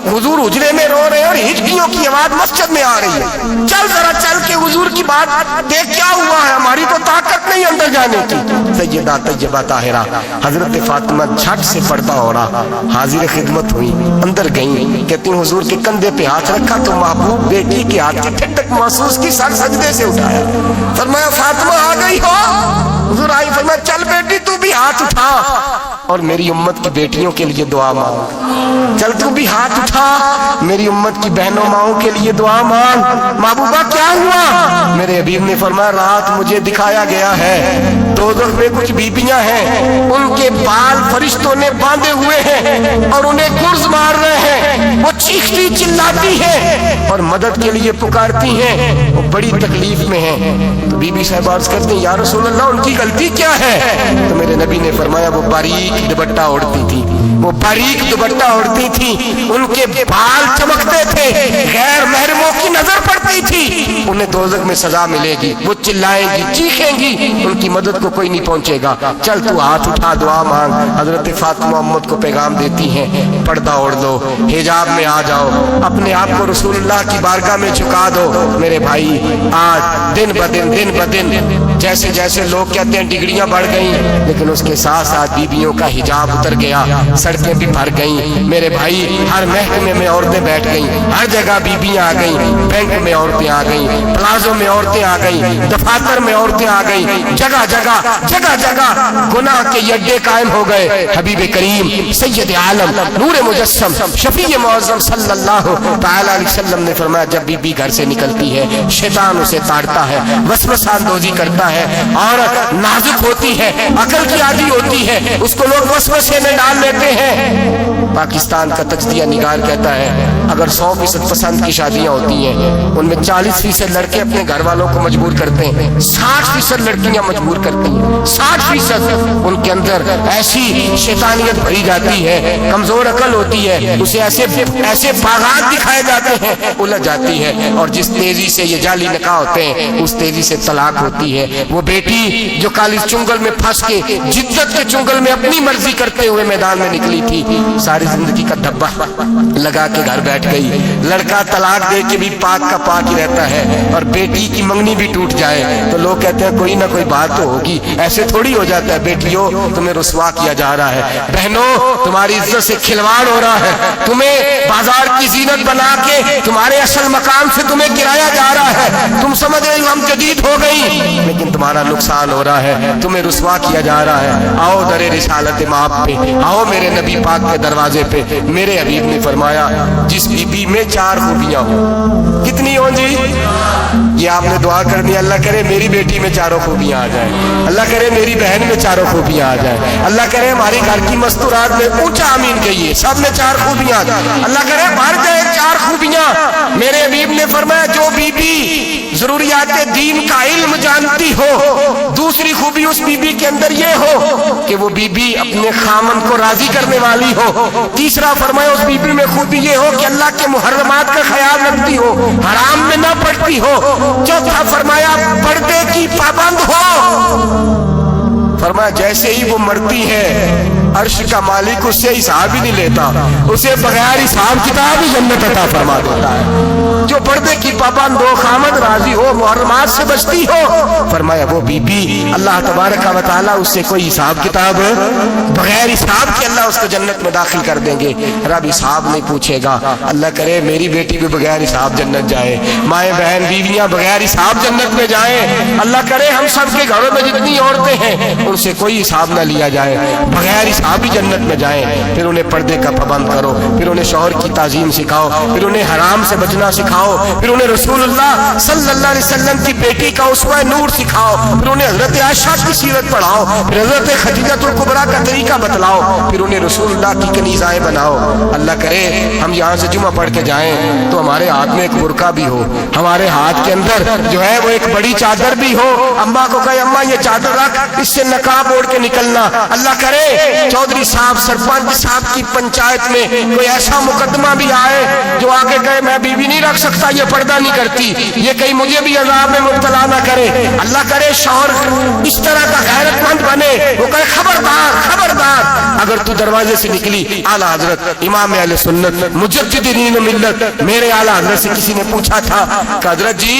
حضور حجرے میں رو رہے ہیں اور ہچکیوں کی آواز مسجد میں آ رہی ہے. چل ذرا چل کے حضور کی بات دیکھ کیا ہوا ہے، ہماری تو طاقت نہیں اندر جانے کی. سیدہ طیبہ طاہرہ حضرت فاطمہ جھٹ سے پردہ اوڑا حاضر خدمت ہوئی، اندر گئیں، کہتی ہیں حضور کے کندھے پہ ہاتھ رکھا تو محبوب بیٹی کے ہاتھ کی ٹھنڈک محسوس کی، سر سجدے سے اٹھایا. فرمایا فاطمہ آ گئی ہو؟ حضور آئی. فرمایا چل بیٹی تو بھی ہاتھ اٹھا اور میری امت کی بیٹیوں کے لیے دعا مانگ. چل تو بھی ہاتھ اٹھا، میری امت کی بہنوں ماؤں کے لیے دعا مانگ. محبوبہ کیا ہوا؟ میرے حبیب نے فرمایا رات مجھے دکھایا گیا ہے دوزخ میں کچھ بیبیاں ہیں، ان کے بال فرشتوں نے باندھے ہوئے ہیں اور انہیں گرز مار رہے ہیں، وہ چیختی چلاتی ہیں اور مدد کے لیے پکارتی ہیں، وہ بڑی تکلیف میں ہیں. تو بی بی صاحب عرض کرتے ہیں یا رسول اللہ ان کی غلطی کیا ہے؟ تو میرے نبی نے فرمایا وہ باریک دوپٹہ اوڑھتی تھی، وہ باریک دوپٹہ اوڑھتی تھی، ان کے بال چمکتے تھے، غیر محرموں کی نظر پڑتی تھی، انہیں دوزخ میں سزا ملے گی، وہ چلائیں گی چیخیں گی، ان کی مدد کو کوئی نہیں پہنچے گا. چل تو ہاتھ اٹھا دعا مانگ. حضرت فاطمہ امت کو پیغام دیتی ہیں پردہ اوڑھ دو، حجاب میں آ جاؤ، اپنے آپ کو رسول اللہ کی بارگاہ میں جھکا دو. میرے بھائی آج دن بدن جیسے جیسے لوگ کہتے ہیں ڈگریاں بڑھ گئیں، لیکن اس کے ساتھ ساتھ بیویوں کا حجاب اتر گیا، سڑکیں بھی بھر گئیں. میرے بھائی ہر محکمے میں عورتیں بیٹھ گئیں، ہر جگہ بیویاں آ گئیں، بینک میں عورتیں آ گئیں، پلازوں میں عورتیں آ گئیں، دفاتر میں عورتیں آ گئیں، جگہ جگہ گناہ کے اڈے قائم ہو گئے. حبیب کریم سید عالم نور مجسم شفیع معظم صلی اللہ تعالی علیہ وسلم نے فرمایا جب بی گھر سے نکلتی ہے شیطان اسے تاڑتا ہے، وسوسہ اندوزی کرتا ہے، عورت نازک ہوتی ہے، عقل کی عادی ہوتی ہے، اس کو لوگ وسوسے میں ڈال لیتے ہیں. پاکستان کا تجزیہ نگار کہتا ہے اگر 100% پسند کی شادیاں ہوتی ہیں ان میں 40% لڑکے اپنے گھر والوں کو مجبور کرتے ہیں، 60% لڑکیاں مجبور کرتی ہیں. 60% ان کے اندر ایسی شیطانیت بھری جاتی ہے، کمزور عقل ہوتی ہے، اسے ایسے باغات دکھائے جاتے ہیں، الجھ جاتی ہے، اور جس تیزی سے یہ جعلی نکاح ہوتے ہیں اس تیزی سے طلاق ہوتی ہے. وہ بیٹی جو کالی چنگل میں پھنس کے جدت کے چنگل میں اپنی مرضی کرتے ہوئے میدان میں نکلی تھی، ساری زندگی کا دھبا لگا کے گھر بیٹھ گئی. لڑکا طلاق دے کے بھی پاک کا پاک ہی رہتا ہے اور بیٹی کی منگنی بھی ٹوٹ جائے تو لوگ کہتے ہیں کوئی نہ کوئی بات تو ہوگی. ایسے تھوڑی ہو جاتا ہے. بیٹیوں تمہیں رسوا کیا جا رہا ہے، بہنوں تمہاری عزت سے کھلواڑ ہو رہا ہے، تمہیں بازار کی زینت بنا کے تمہارے اصل مقام سے تمہیں گرایا جا رہا ہے. تم سمجھ رہے ہو ہم جدید ہو گئی لیکن تمہارا نقصان ہو رہا ہے، تمہیں رسوا کیا جا رہا ہے. آؤ در رسالت مآب پہ، آؤ میرے نبی پاک کے دروازے پہ. میرے حبیب نے فرمایا جس بی بی میں 4 خوبیاں ہوں. کتنی ہوں جی؟ یہ آپ نے دعا کرنی اللہ کرے میری بیٹی میں 4 خوبیاں آ جائیں، اللہ کرے میری بہن میں 4 خوبیاں آ جائیں، اللہ کرے ہماری گھر کی مستورات میں اونچا آمین کہیے سب میں 4 خوبیاں آ جائیں، اللہ کرے بھر جائے 4 خوبیاں. میرے حبیب نے فرمایا جو بی بی ضروریات دین کا علم جانتی ہو، دوسری خوبی اس بی بی کے اندر یہ ہو کہ وہ بی بی اپنے خامن کو راضی کرنے والی ہو. تیسرا فرمایا اس بی بی میں خوبی یہ ہو کہ اللہ کے محرمات کا خیال رکھتی ہو، حرام میں نہ پڑتی ہو. چوتھا فرمایا پردے کی پابند ہو. فرمایا جیسے ہی وہ مرتی ہے عرش کا مالک اس سے حساب ہی نہیں لیتا، اسے بغیر حساب کتاب ہی جنت عطا فرما دیتا ہے. جو پردے کی پابند ہو، خامد راضی ہو، محرمات سے بچتی ہو، فرمایا وہ بی بی اللہ تبارک و تعالیٰ اس سے کوئی حساب کتاب بغیر حساب کے اللہ اس کو جنت میں داخل کر دیں گے. رب حساب نہیں پوچھے گا. اللہ کرے میری بیٹی بھی بغیر حساب جنت جائے، مائیں بہن بیویاں بغیر حساب جنت میں جائیں. اللہ کرے ہم سب کے گھروں میں جتنی عورتیں ہیں ان سے کوئی حساب نہ لیا جائے، بغیر साहब भी जन्नत में जाएं। फिर उन्हें पर्दे का पाबंद करो, फिर उन्हें शौहर की ताजीम सिखाओ, फिर उन्हें हराम से बचना सिखाओ, फिर उन्हें रसूलुल्लाह सल्लल्लाहु अलैहि वसल्लम की बेटी का उसवा नूर सिखाओ, फिर उन्हें हजरत आयशा की सीरत पढ़ाओ, फिर हजरत खदीजतुल कुबरा का तरीका बतलाओ, फिर उन्हें रसूलुल्लाह की कनीज़ाएं बनाओ। अल्लाह करे हम यहाँ से जुमा पढ़ के जाएं तो हमारे हाथ में एक बुरका भी हो, हमारे हाथ के अंदर जो है वो एक बड़ी चादर भी हो। अम्मा को कहे अम्मा ये चादर रख, इससे नकाब ओढ़ के निकलना। अल्लाह करे चौधरी साहब सरपंच साहब की पंचायत में कोई ऐसा मुकदमा भी आए जो आके कहे मैं बीवी नहीं रख सकता, ये पर्दा नहीं करती, ये कहीं मुझे भी अज़ाब में मुब्तला ना करे। अल्लाह करे शौहर इस तरह का गैरतमंद बने, वो कहे खबरदार खबरदार, अगर तू दरवाजे से निकली आला हजरत इमाम अहले सुन्नत मुजद्दिद दीन मिल्लत मेरे आला हजरत से किसी ने पूछा था कि हजरत जी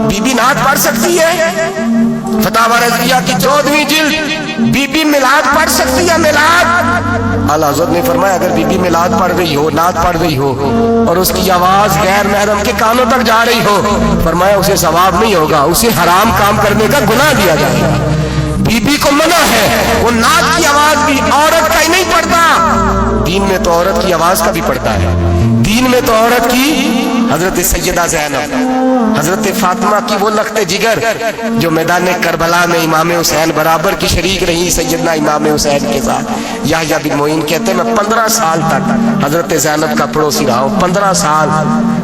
बीबी नात पढ़ सकती है? फतावा रज़िया की 14वीं जिल्द, बीबी मिलाद पढ़ सकती है? मिलाद आला हजरत ने फरमाया अगर बीबी मिलाद पढ़ रही हो, नात पढ़ रही हो और उसकी आवाज गैर महरम के कानों तक जा रही हो, फरमाया उसे सवाब नहीं होगा, उसे हराम काम करने का गुनाह दिया जाएगा। बीबी को मना है, वो नात की आवाज भी औरत का ही नहीं पड़ता, दीन में तो औरत की आवाज का भी पड़ता है। दीन में तो औरत की हजरत सैयदा ज़ैनब, हजरत फातिमा की वो लख्ते जिगर जो मैदान करबला में इमाम हुसैन बराबर की शरीक रही सैयदना इमाम हुसैन के साथ। याह्या बिन मोइन कहते हैं मैं 15 साल तक हजरत ज़ैनब का पड़ोसी रहा हूँ। 15 साल,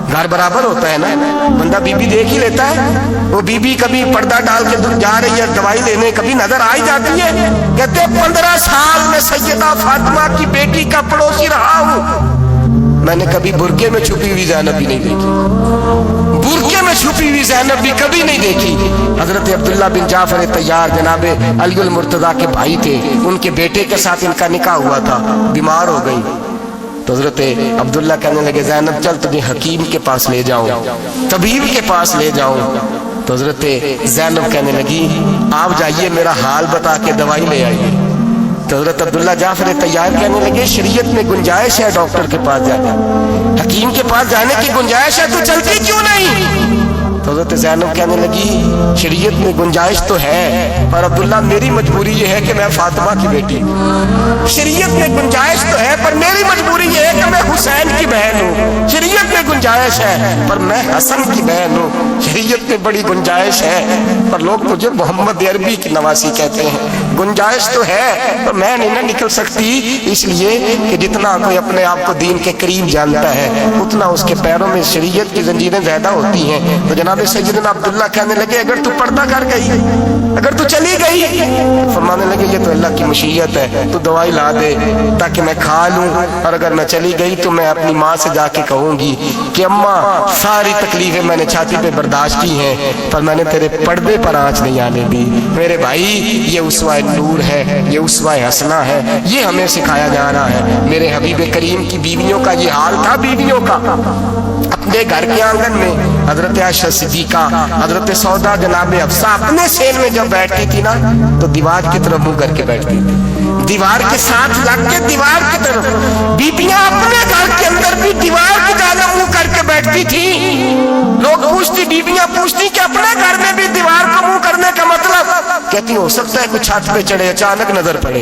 घर बराबर होता है ना, बंदा बीबी देख ही लेता है। वो बीबी कभी पर्दा डाल के जा रही है दवाई लेने, कभी नजर आ ही जाती है। कहते 15 साल में सैयदा फातिमा की बेटी का पड़ोसी रहा हूँ, मैंने कभी बुरके में छुपी हुई ज़ैनब भी नहीं देखी, बुरके में छुपी हुई ज़ैनब भी कभी नहीं देखी। हजरत अब्दुल्ला बिन जाफर तैयार जनाबे अली मुर्तजा के भाई थे, उनके बेटे के साथ इनका निकाह हुआ था, बीमार हो गई तो हजरत अब्दुल्ला कहने लगे ज़ैनब चल तुझे हकीम के पास ले जाऊं, तबीब के पास ले जाऊं। तो हजरत ज़ैनब कहने लगी आप जाइए मेरा हाल बता के दवाई ले आइए। तो हजरत अब्दुल्ला जाफर तैयार कहने लगे शरीयत में गुंजाइश है डॉक्टर के पास जाने, हकीम के पास जाने की गुंजाइश है, तो चलती क्यों नहीं? तो हजरत ज़ैनब कहने लगी शरीयत में गुंजाइश तो है पर अब्दुल्ला मेरी मजबूरी ये है कि मैं फातिमा की बेटी हूँ। शरीयत में गुंजाइश तो है पर मेरी मजबूरी ये है कि मैं हुसैन की बहन हूँ। शरीयत में गुंजाइश है पर मैं हसन की बहन हूँ। शरीयत में बड़ी गुंजाइश है पर लोग मुझे मोहम्मद अरबी की नवासी कहते हैं। गुंजाइश तो है पर मैं नहीं ना निकल सकती, इसलिए कि जितना कोई अपने आप को दीन के करीब जानता है उतना उसके पैरों में शरीयत की जंजीरें ज्यादा होती हैं। तो जनाब सैयदना अब्दुल्ला कहने लगे अगर तू पर्दा कर गई, अगर तू चली गई, फरमाने लगे ये तो अल्लाह की मशीयत है, तू दवाई ला दे ताकि मैं खा लूं, और अगर मैं चली गई तो मैं अपनी माँ से जाके कहूंगी कि अम्मा सारी तकलीफें मैंने छाती पे बर्दाश्त की हैं पर मैंने तेरे पर्दे पर आंच नहीं आने दी। मेरे भाई ये उसवा नूर है, ये उसवा हसना है, ये हमें सिखाया जा रहा है। मेरे हबीब करीम की बीवियों का ये हाल था, बीवियों का अपने घर के आंगन में हजरत आयशा सिद्दीका, हजरत सौदा जनाब हफ्सा अपने सेन में जब बैठती थी ना तो दीवार की तरफ मुंह करके बैठती थी, दीवार के साथ लग के दीवार की तरफ। बीबियां अपने घर के अंदर भी दीवार की तरफ मुंह करके बैठती थी। लोग पूछती, बीबियां पूछती कि अपने घर में भी दीवार को मुंह करने का मतलब? कहती हो सकता है कुछ छत पे चढ़े अचानक नजर पड़े,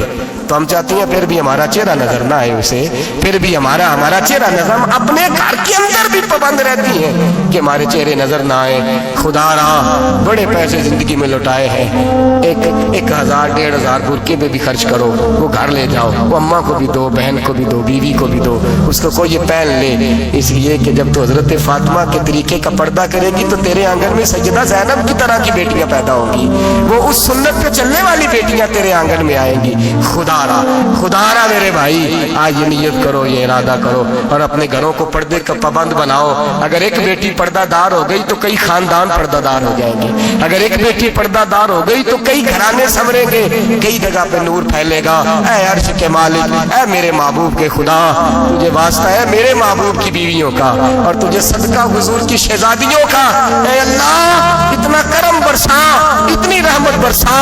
तो हम चाहती हैं फिर भी हमारा चेहरा नजर ना आए उसे, फिर भी हमारा चेहरा नजर, हम अपने घर के अंदर भी पाबंद रहती हैं कि हमारे चेहरे नजर ना आए। खुदा रहा बड़े पैसे जिंदगी में लुटाए हैं, एक 1000 1500 बुरके पे भी खर्च करो, वो घर ले जाओ, वो अम्मा को भी दो, बहन को भी दो, बीवी को भी दो, उसको कोई ये पहन ले। इसलिए कि जब तो हजरत फातिमा के तरीके का पर्दा करेगी तो तेरे आंगन में सैयदा ज़ैनब की तरह की बेटियां पैदा होंगी, वो उस सुन्नत पे चलने वाली बेटियां तेरे आंगन में आएंगी। खुदारा मेरे भाई आज ये नियत करो, ये इरादा करो और अपने घरों को पर्दे का पाबंद बनाओ। अगर एक बेटी पर्दादार हो गई तो कई खानदान पर्दादार हो जाएंगे, अगर एक बेटी पर्दादार हो गई तो कई घराने संवरेंगे, कई जगह पे नूर फैलेगा। ऐ अर्श के मालिक, ऐ मेरे महबूब के खुदा, तुझे वास्ता है मेरे महबूब की बीवियों का और तुझे सदका हुजूर की शहजादियों का। ऐ अल्लाह इतना करम बरसा, इतनी रहमत बरसा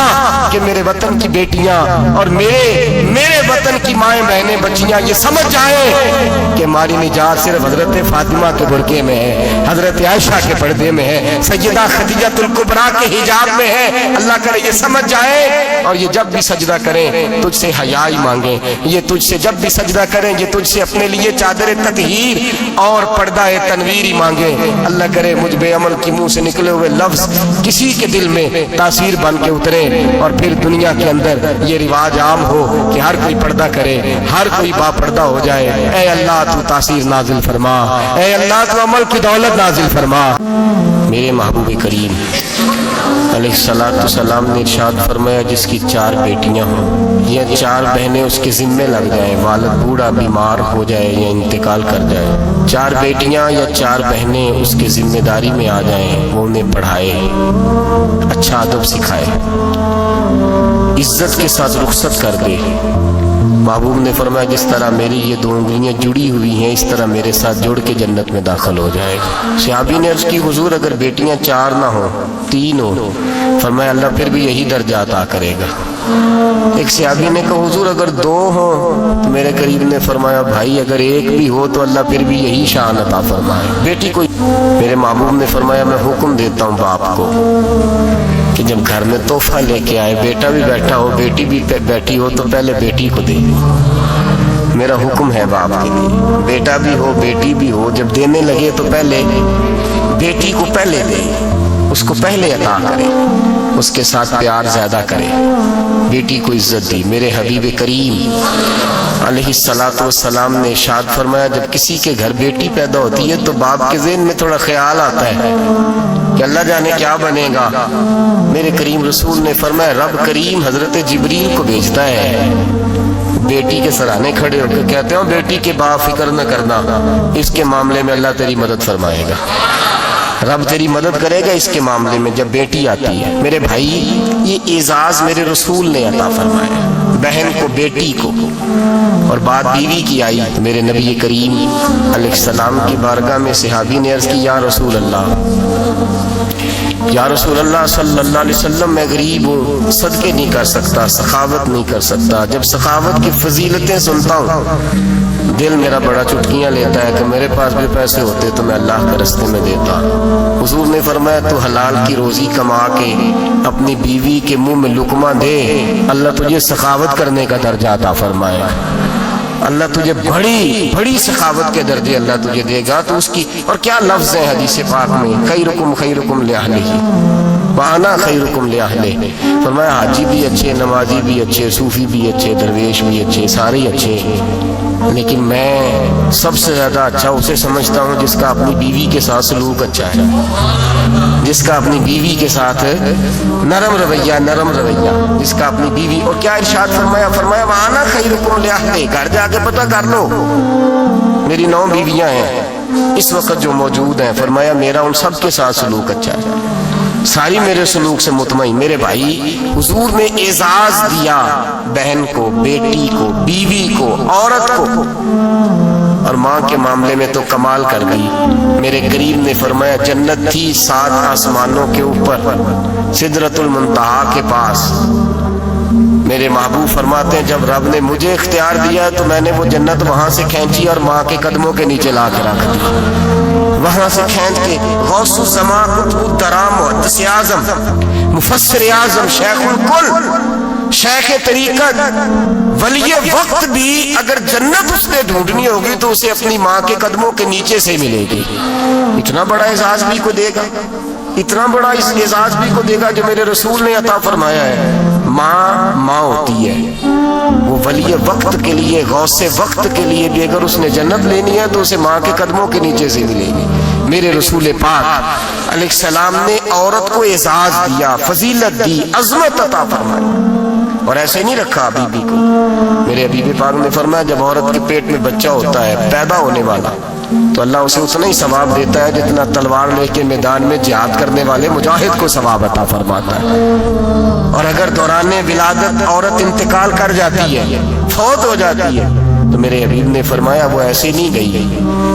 कि मेरे वतन की बेटियां और मेरे वतन की माएँ बहनें बच्चियां ये समझ जाएं कि हमारी निजात सिर्फ हजरत फातिमा के बुरके में है, हजरत आयशा के पर्दे में है, सैयदा खदीजतुल कुबरा के हिजाब में है। अल्लाह करे ये समझ जाए और ये जब भी सजदा करें तुझसे हयाई मांगे, ये तुझसे जब भी सजदा करें ये तुझसे अपने लिए चादर ततहीर और पर्दा तनवीर मांगे। अल्लाह करे मुझ बेअमल की मुंह से निकले हुए लफ्ज किसी के दिल में तासीर बन के उतरे और फिर दुनिया के अंदर ये रिवाज आम हो कि हर कोई पर्दा करे, हर कोई बापर्दा हो जाए। ऐ अल्लाह तू तासीर नाजिल फरमा, ऐ अल्लाह तू अमल की दौलत नाजिल फरमा। मेरे महबूब करीम अलैहिस्सलाम ने इरशाद फरमाया जिसकी 4 बेटियां हों या 4 बहनें उसके जिम्मे लग जाएं, वालिद बूढ़ा बीमार हो जाए या इंतकाल कर जाए, 4 बेटियां या 4 बहनें उसके जिम्मेदारी में आ जाएं, वो उन्हें पढ़ाए, अच्छा अदब सिखाए, इज्जत के साथ रुखसत कर दे। महबूब ने फरमाया जिस तरह मेरी ये 2 उंगलियां जुड़ी हुई हैं इस तरह मेरे साथ जुड़ के जन्नत में दाखिल हो जाएगा। सहाबी ने अर्ज की हुजूर अगर बेटियां 4 ना हो 3 हो, फरमाया अल्लाह फिर भी यही दर्जा अता करेगा। एक सहाबी ने कहा हुजूर अगर 2 हो, तो मेरे करीब ने फरमाया भाई अगर 1 भी हो तो अल्लाह फिर भी यही शान अता फरमाए। बेटी कोई, मेरे महबूब ने फरमाया मैं हुक्म देता हूँ बाप को कि जब घर में तोहफा लेके आए, बेटा भी बैठा हो बेटी भी बैठी हो, तो पहले बेटी को दे। मेरा हुक्म है बाप के लिए, बेटा भी हो बेटी भी हो, जब देने लगे तो पहले बेटी को पहले दे, उसको पहले अता करे, उसके साथ प्यार ज्यादा करे, बेटी को इज्जत दी। मेरे हबीब करीम अलैहिस्सलातु वस्सलाम ने इरशाद फरमाया जब किसी के घर बेटी पैदा होती है तो बाप के ज़हन में थोड़ा ख्याल आता है कि अल्लाह जाने क्या बनेगा। मेरे करीम रसूल ने फरमाया रब करीम हजरत जिब्रील को भेजता है, बेटी के सराहने खड़े होकर कहते हो बेटी के बाप फिक्र न करना, इसके मामले में अल्लाह तेरी मदद फरमाएगा, रब तेरी मदद करेगा इसके मामले में जब बेटी आती है। मेरे भाई ये एजाज मेरे रसूल ने अता फरमाया, बहन को बेटी को, और बात बीवी की आई तो मेरे नबी करीम अलैहिस्सलाम की बारगाह में सहाबी ने अर्ज की या रसूल अल्लाह सल्लल्लाहु अलैहि वसल्लम मैं गरीब हूँ, सदके नहीं कर सकता, सखावत नहीं कर सकता। जब सखावत की फजीलतें सुनता हूँ दिल मेरा बड़ा चुटकियाँ लेता है कि मेरे पास भी पैसे होते तो मैं अल्लाह के रास्ते में देता। हुजूर ने फरमाया तू हलाल की रोजी कमा के अपनी बीवी के मुंह में लुकमा दे, अल्लाह तुझे सखावत करने का दर्जा अता फरमाए, अल्लाह तुझे बड़ी बड़ी सखावत के दर्जे अल्लाह तुझे देगा। तो उसकी और क्या लफ्ज़ है हदीस पाक में, खैरुकुम लिअहलिही वाना खैरुकुम लिअहलिही। फरमाया हाजी भी अच्छे, नमाजी भी अच्छे, सूफी भी अच्छे, दरवेश भी अच्छे, सारे अच्छे, लेकिन मैं सबसे ज्यादा अच्छा उसे समझता हूँ जिसका अपनी बीवी के साथ सलूक अच्छा है, जिसका अपनी बीवी के साथ नरम रवैया, जिसका अपनी बीवी। और क्या इरशाद फरमाया, फरमाया वाना खैरुकुम लिअहलिही, घर जाके पता कर लो मेरी 9 बीवियां हैं इस वक्त जो मौजूद हैं, फरमाया मेरा उन सब के साथ सलूक अच्छा है, सारी मेरे सलूक से मुतमईन। मेरे भाई हुजूर ने एजाज दिया बहन को, बेटी को, बीवी को, औरत को, और माँ के मामले में तो कमाल कर गई। मेरे करीम ने फरमाया जन्नत थी 7 आसमानों के ऊपर सिदरतुल मुंतहा के पास। मेरे महबूब फरमाते हैं जब रब ने मुझे इख्तियार दिया तो मैंने वो जन्नत वहां से खींची और माँ के कदमों के नीचे ला के रख दी, वहां से खींच के गौसुल ज़मा कुतुब दराम मुहद्दिस आज़म मुफस्सिर आज़म शेखुल कुल शेख तरीकत वली वक्त भी अगर जन्नत उसने ढूंढनी होगी तो उसे अपनी माँ के कदमों के नीचे से मिलेगी। इतना बड़ा एजाज भी को देगा, इतना बड़ा इस एजाज भी को देगा जो मेरे रसूल ने अता फरमाया है। माँ होती है, वो वली वक्त के लिए, गौसे वक्त के लिए भी अगर उसने जन्नत लेनी है तो उसे माँ के कदमों के नीचे से मिलेगी। मेरे रसूल पाक अलैहिस्सलाम ने औरत को एजाज दिया, फजीलत दी, अजमत अता फरमाई, और ऐसे नहीं रखा बीबी को। मेरे हबीब पाक ने फरमाया जब औरत के पेट में बच्चा होता है पैदा होने वाला तो अल्लाह उसे उतना ही सवाब देता है जितना तलवार लेके मैदान में जिहाद करने वाले मुजाहिद को सवाब अता फरमाता है। और अगर दौराने विलादत औरत इंतकाल कर जाती है, फौत हो जाती है, तो मेरे हबीब ने फरमाया वो ऐसे नहीं गई,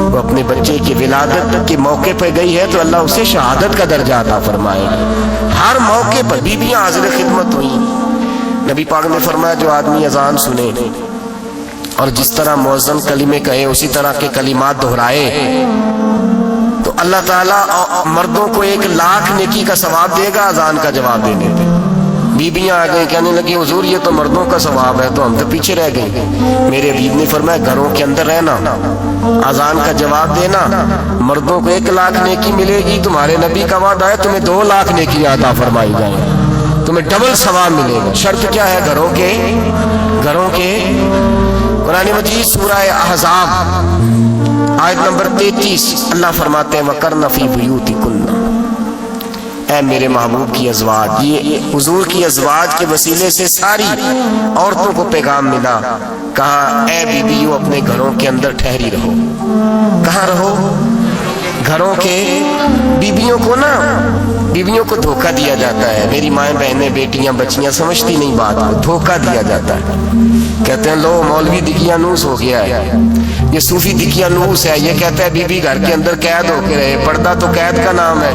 वो अपने बच्चे की विलादत के मौके पर गई है तो अल्लाह उसे शहादत का दर्जा अता फरमाएगा। हर मौके पर बीबियां हाजिर खिदमत हुई। नबी पाक ने फरमाया जो आदमी अजान सुने اور جس طرح مؤذن کلمے کہے اسی طرح کے کلمات دہرائے تو اللہ تعالیٰ مردوں کو 1,00,000 نیکی کا ثواب دے گا اذان کا جواب دینے پہ۔ بیویاں آ گئیں کہنے لگی حضور یہ تو مردوں کا ثواب ہے، تو ہم تو پیچھے رہ گئے۔ میرے حبیب نے فرمایا گھروں کے اندر رہنا، اذان کا جواب دینا، مردوں کو 1,00,000 نیکی ملے گی، تمہارے نبی کا وعدہ ہے تمہیں 2,00,000 نیکی عطا فرمائی جائیں، تمہیں ڈبل ثواب ملے گا۔ شرط کیا ہے؟ گھروں کے قرآن مجید سورہ احزاب آیت نمبر 33 اللہ فرماتے ہیں وَقَرْنَ فِي بُيُوتِكُنَّ، اے میرے محبوب کی ازواج، یہ حضور کی ازواج کے وسیلے سے ساری عورتوں کو پیغام ملا۔ کہا اے بیویوں اپنے گھروں کے اندر ٹھہری رہو۔ کہاں رہو؟ گھروں کے۔ بیویوں کو دھوکہ دیا جاتا ہے، میری مائیں بہنیں بیٹیاں بچیاں سمجھتی نہیں بات کو، دھوکہ دیا جاتا ہے۔ کہتے ہیں لو مولوی دقیانوس ہو گیا ہے، یہ صوفی دقیانوس ہے، یہ کہتا ہے بی بی گھر کے اندر قید ہو کے رہے، پردہ تو قید کا نام ہے،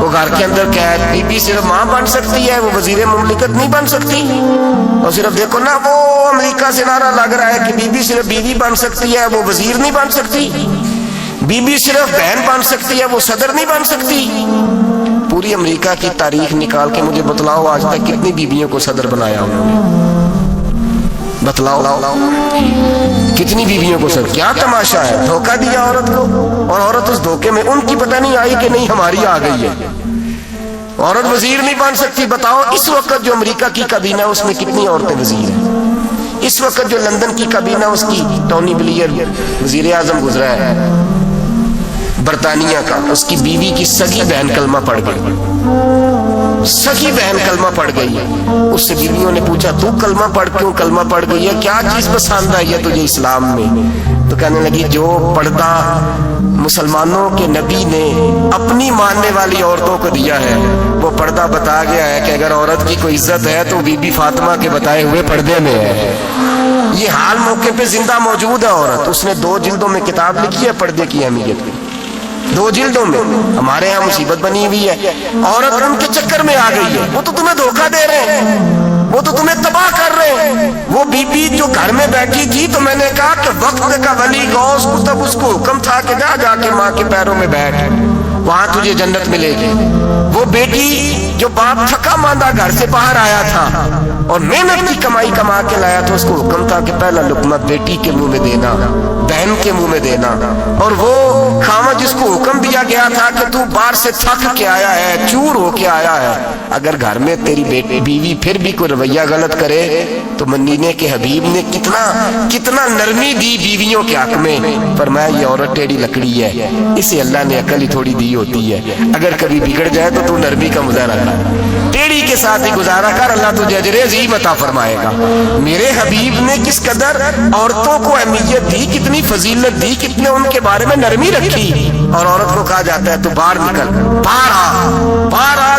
وہ گھر کے اندر قید۔ بی بی صرف ماں بن سکتی ہے، وہ وزیر مملکت نہیں بن سکتی۔ اور صرف دیکھو نا وہ امریکہ سے نعرہ لگ رہا ہے کہ بی بی صرف بیوی بن سکتی ہے، وہ وزیر نہیں بن سکتی۔ بی بی صرف بہن بن سکتی ہے، وہ صدر نہیں بن سکتی۔ پوری امریکہ کی تاریخ نکال کے مجھے بتلاؤ آج تک کتنی بیویوں کو صدر بنایا انہوں نے؟ بتلاؤ کتنی بیویوں کو صدر؟ کیا تماشا ہے، دھوکہ دیا عورت کو، اور عورت اس دھوکے میں ان کی پتہ نہیں آئی کہ نہیں ہماری آ گئی ہے۔ عورت وزیر نہیں بن سکتی۔ بتاؤ اس وقت جو امریکہ کی کابینہ اس میں کتنی عورتیں وزیر ہیں؟ اس وقت جو لندن کی کابینہ اس کی ٹونی بلیئر وزیر اعظم گزرا ہے برطانیہ کا، اس کی بیوی کی سگی بہن کلمہ پڑھ گئی، سگی بہن کلمہ پڑھ گئی ہے۔ اس سے بیویوں نے پوچھا تو کلمہ پڑھ کیوں کلمہ پڑھ گئی ہے، کیا چیز پسند آئی ہے تجھے اسلام میں؟ تو کہنے لگی جو پردہ مسلمانوں کے نبی نے اپنی ماننے والی عورتوں کو دیا ہے وہ پردہ بتا گیا ہے کہ اگر عورت کی کوئی عزت ہے تو بی بی فاطمہ کے بتائے ہوئے پردے میں ہے۔ یہ حال موقع پہ زندہ موجود ہے عورت، اس نے 2 جلدوں میں کتاب لکھی ہے پردے کی اہمیت کی، 2 جلدوں میں۔ ہمارے ہاں مصیبت بنی ہوئی ہے، عورت ان کے چکر میں آ گئی ہے، وہ تو تمہیں دھوکہ دے رہے ہیں، وہ تو تمہیں تباہ کر رہے ہیں۔ وہ بی بی جو گھر میں بیٹھی تھی تو میں نے کہا کہ وقت کا ولی غوث تب اس کو حکم تھا کہ جا کے ماں کے پیروں میں بیٹھ، وہاں تجھے جنت ملے گی۔ وہ بیٹی جو باپ تھکا ماندہ گھر سے باہر آیا تھا اور محنت کی کمائی کما کے لایا تو اس کو حکم تھا کہ پہلا لقمہ بیٹی کے منہ میں دینا، بہن کے منہ میں دینا۔ اور وہ خاوند جس کو حکم دیا گیا تھا کہ تو باہر سے تھک کے آیا ہے، چور ہو کے آیا ہے، اگر گھر میں تیری بیوی پھر بھی کوئی رویہ غلط کرے تو مدینے کے حبیب نے کتنا نرمی دی بیویوں کے حق میں۔ فرمایا یہ عورت ٹیڑھی لکڑی ہے، اسے اللہ نے عقل ہی تھوڑی دی ہوتی ہے، اگر کبھی بگڑ جائے تو نرمی کا مظاہرہ کر، ٹیڑھی کے ساتھ ہی گزارا کر، اللہ تجھے اجر عظیم عطا فرمائے گا۔ میرے حبیب نے کس قدر عورتوں کو اہمیت دی، کتنی فضیلت دی، کتنے ان کے بارے میں نرمی رکھی۔ اور عورت کو کہا جاتا ہے تو باہر نکل، باہر آ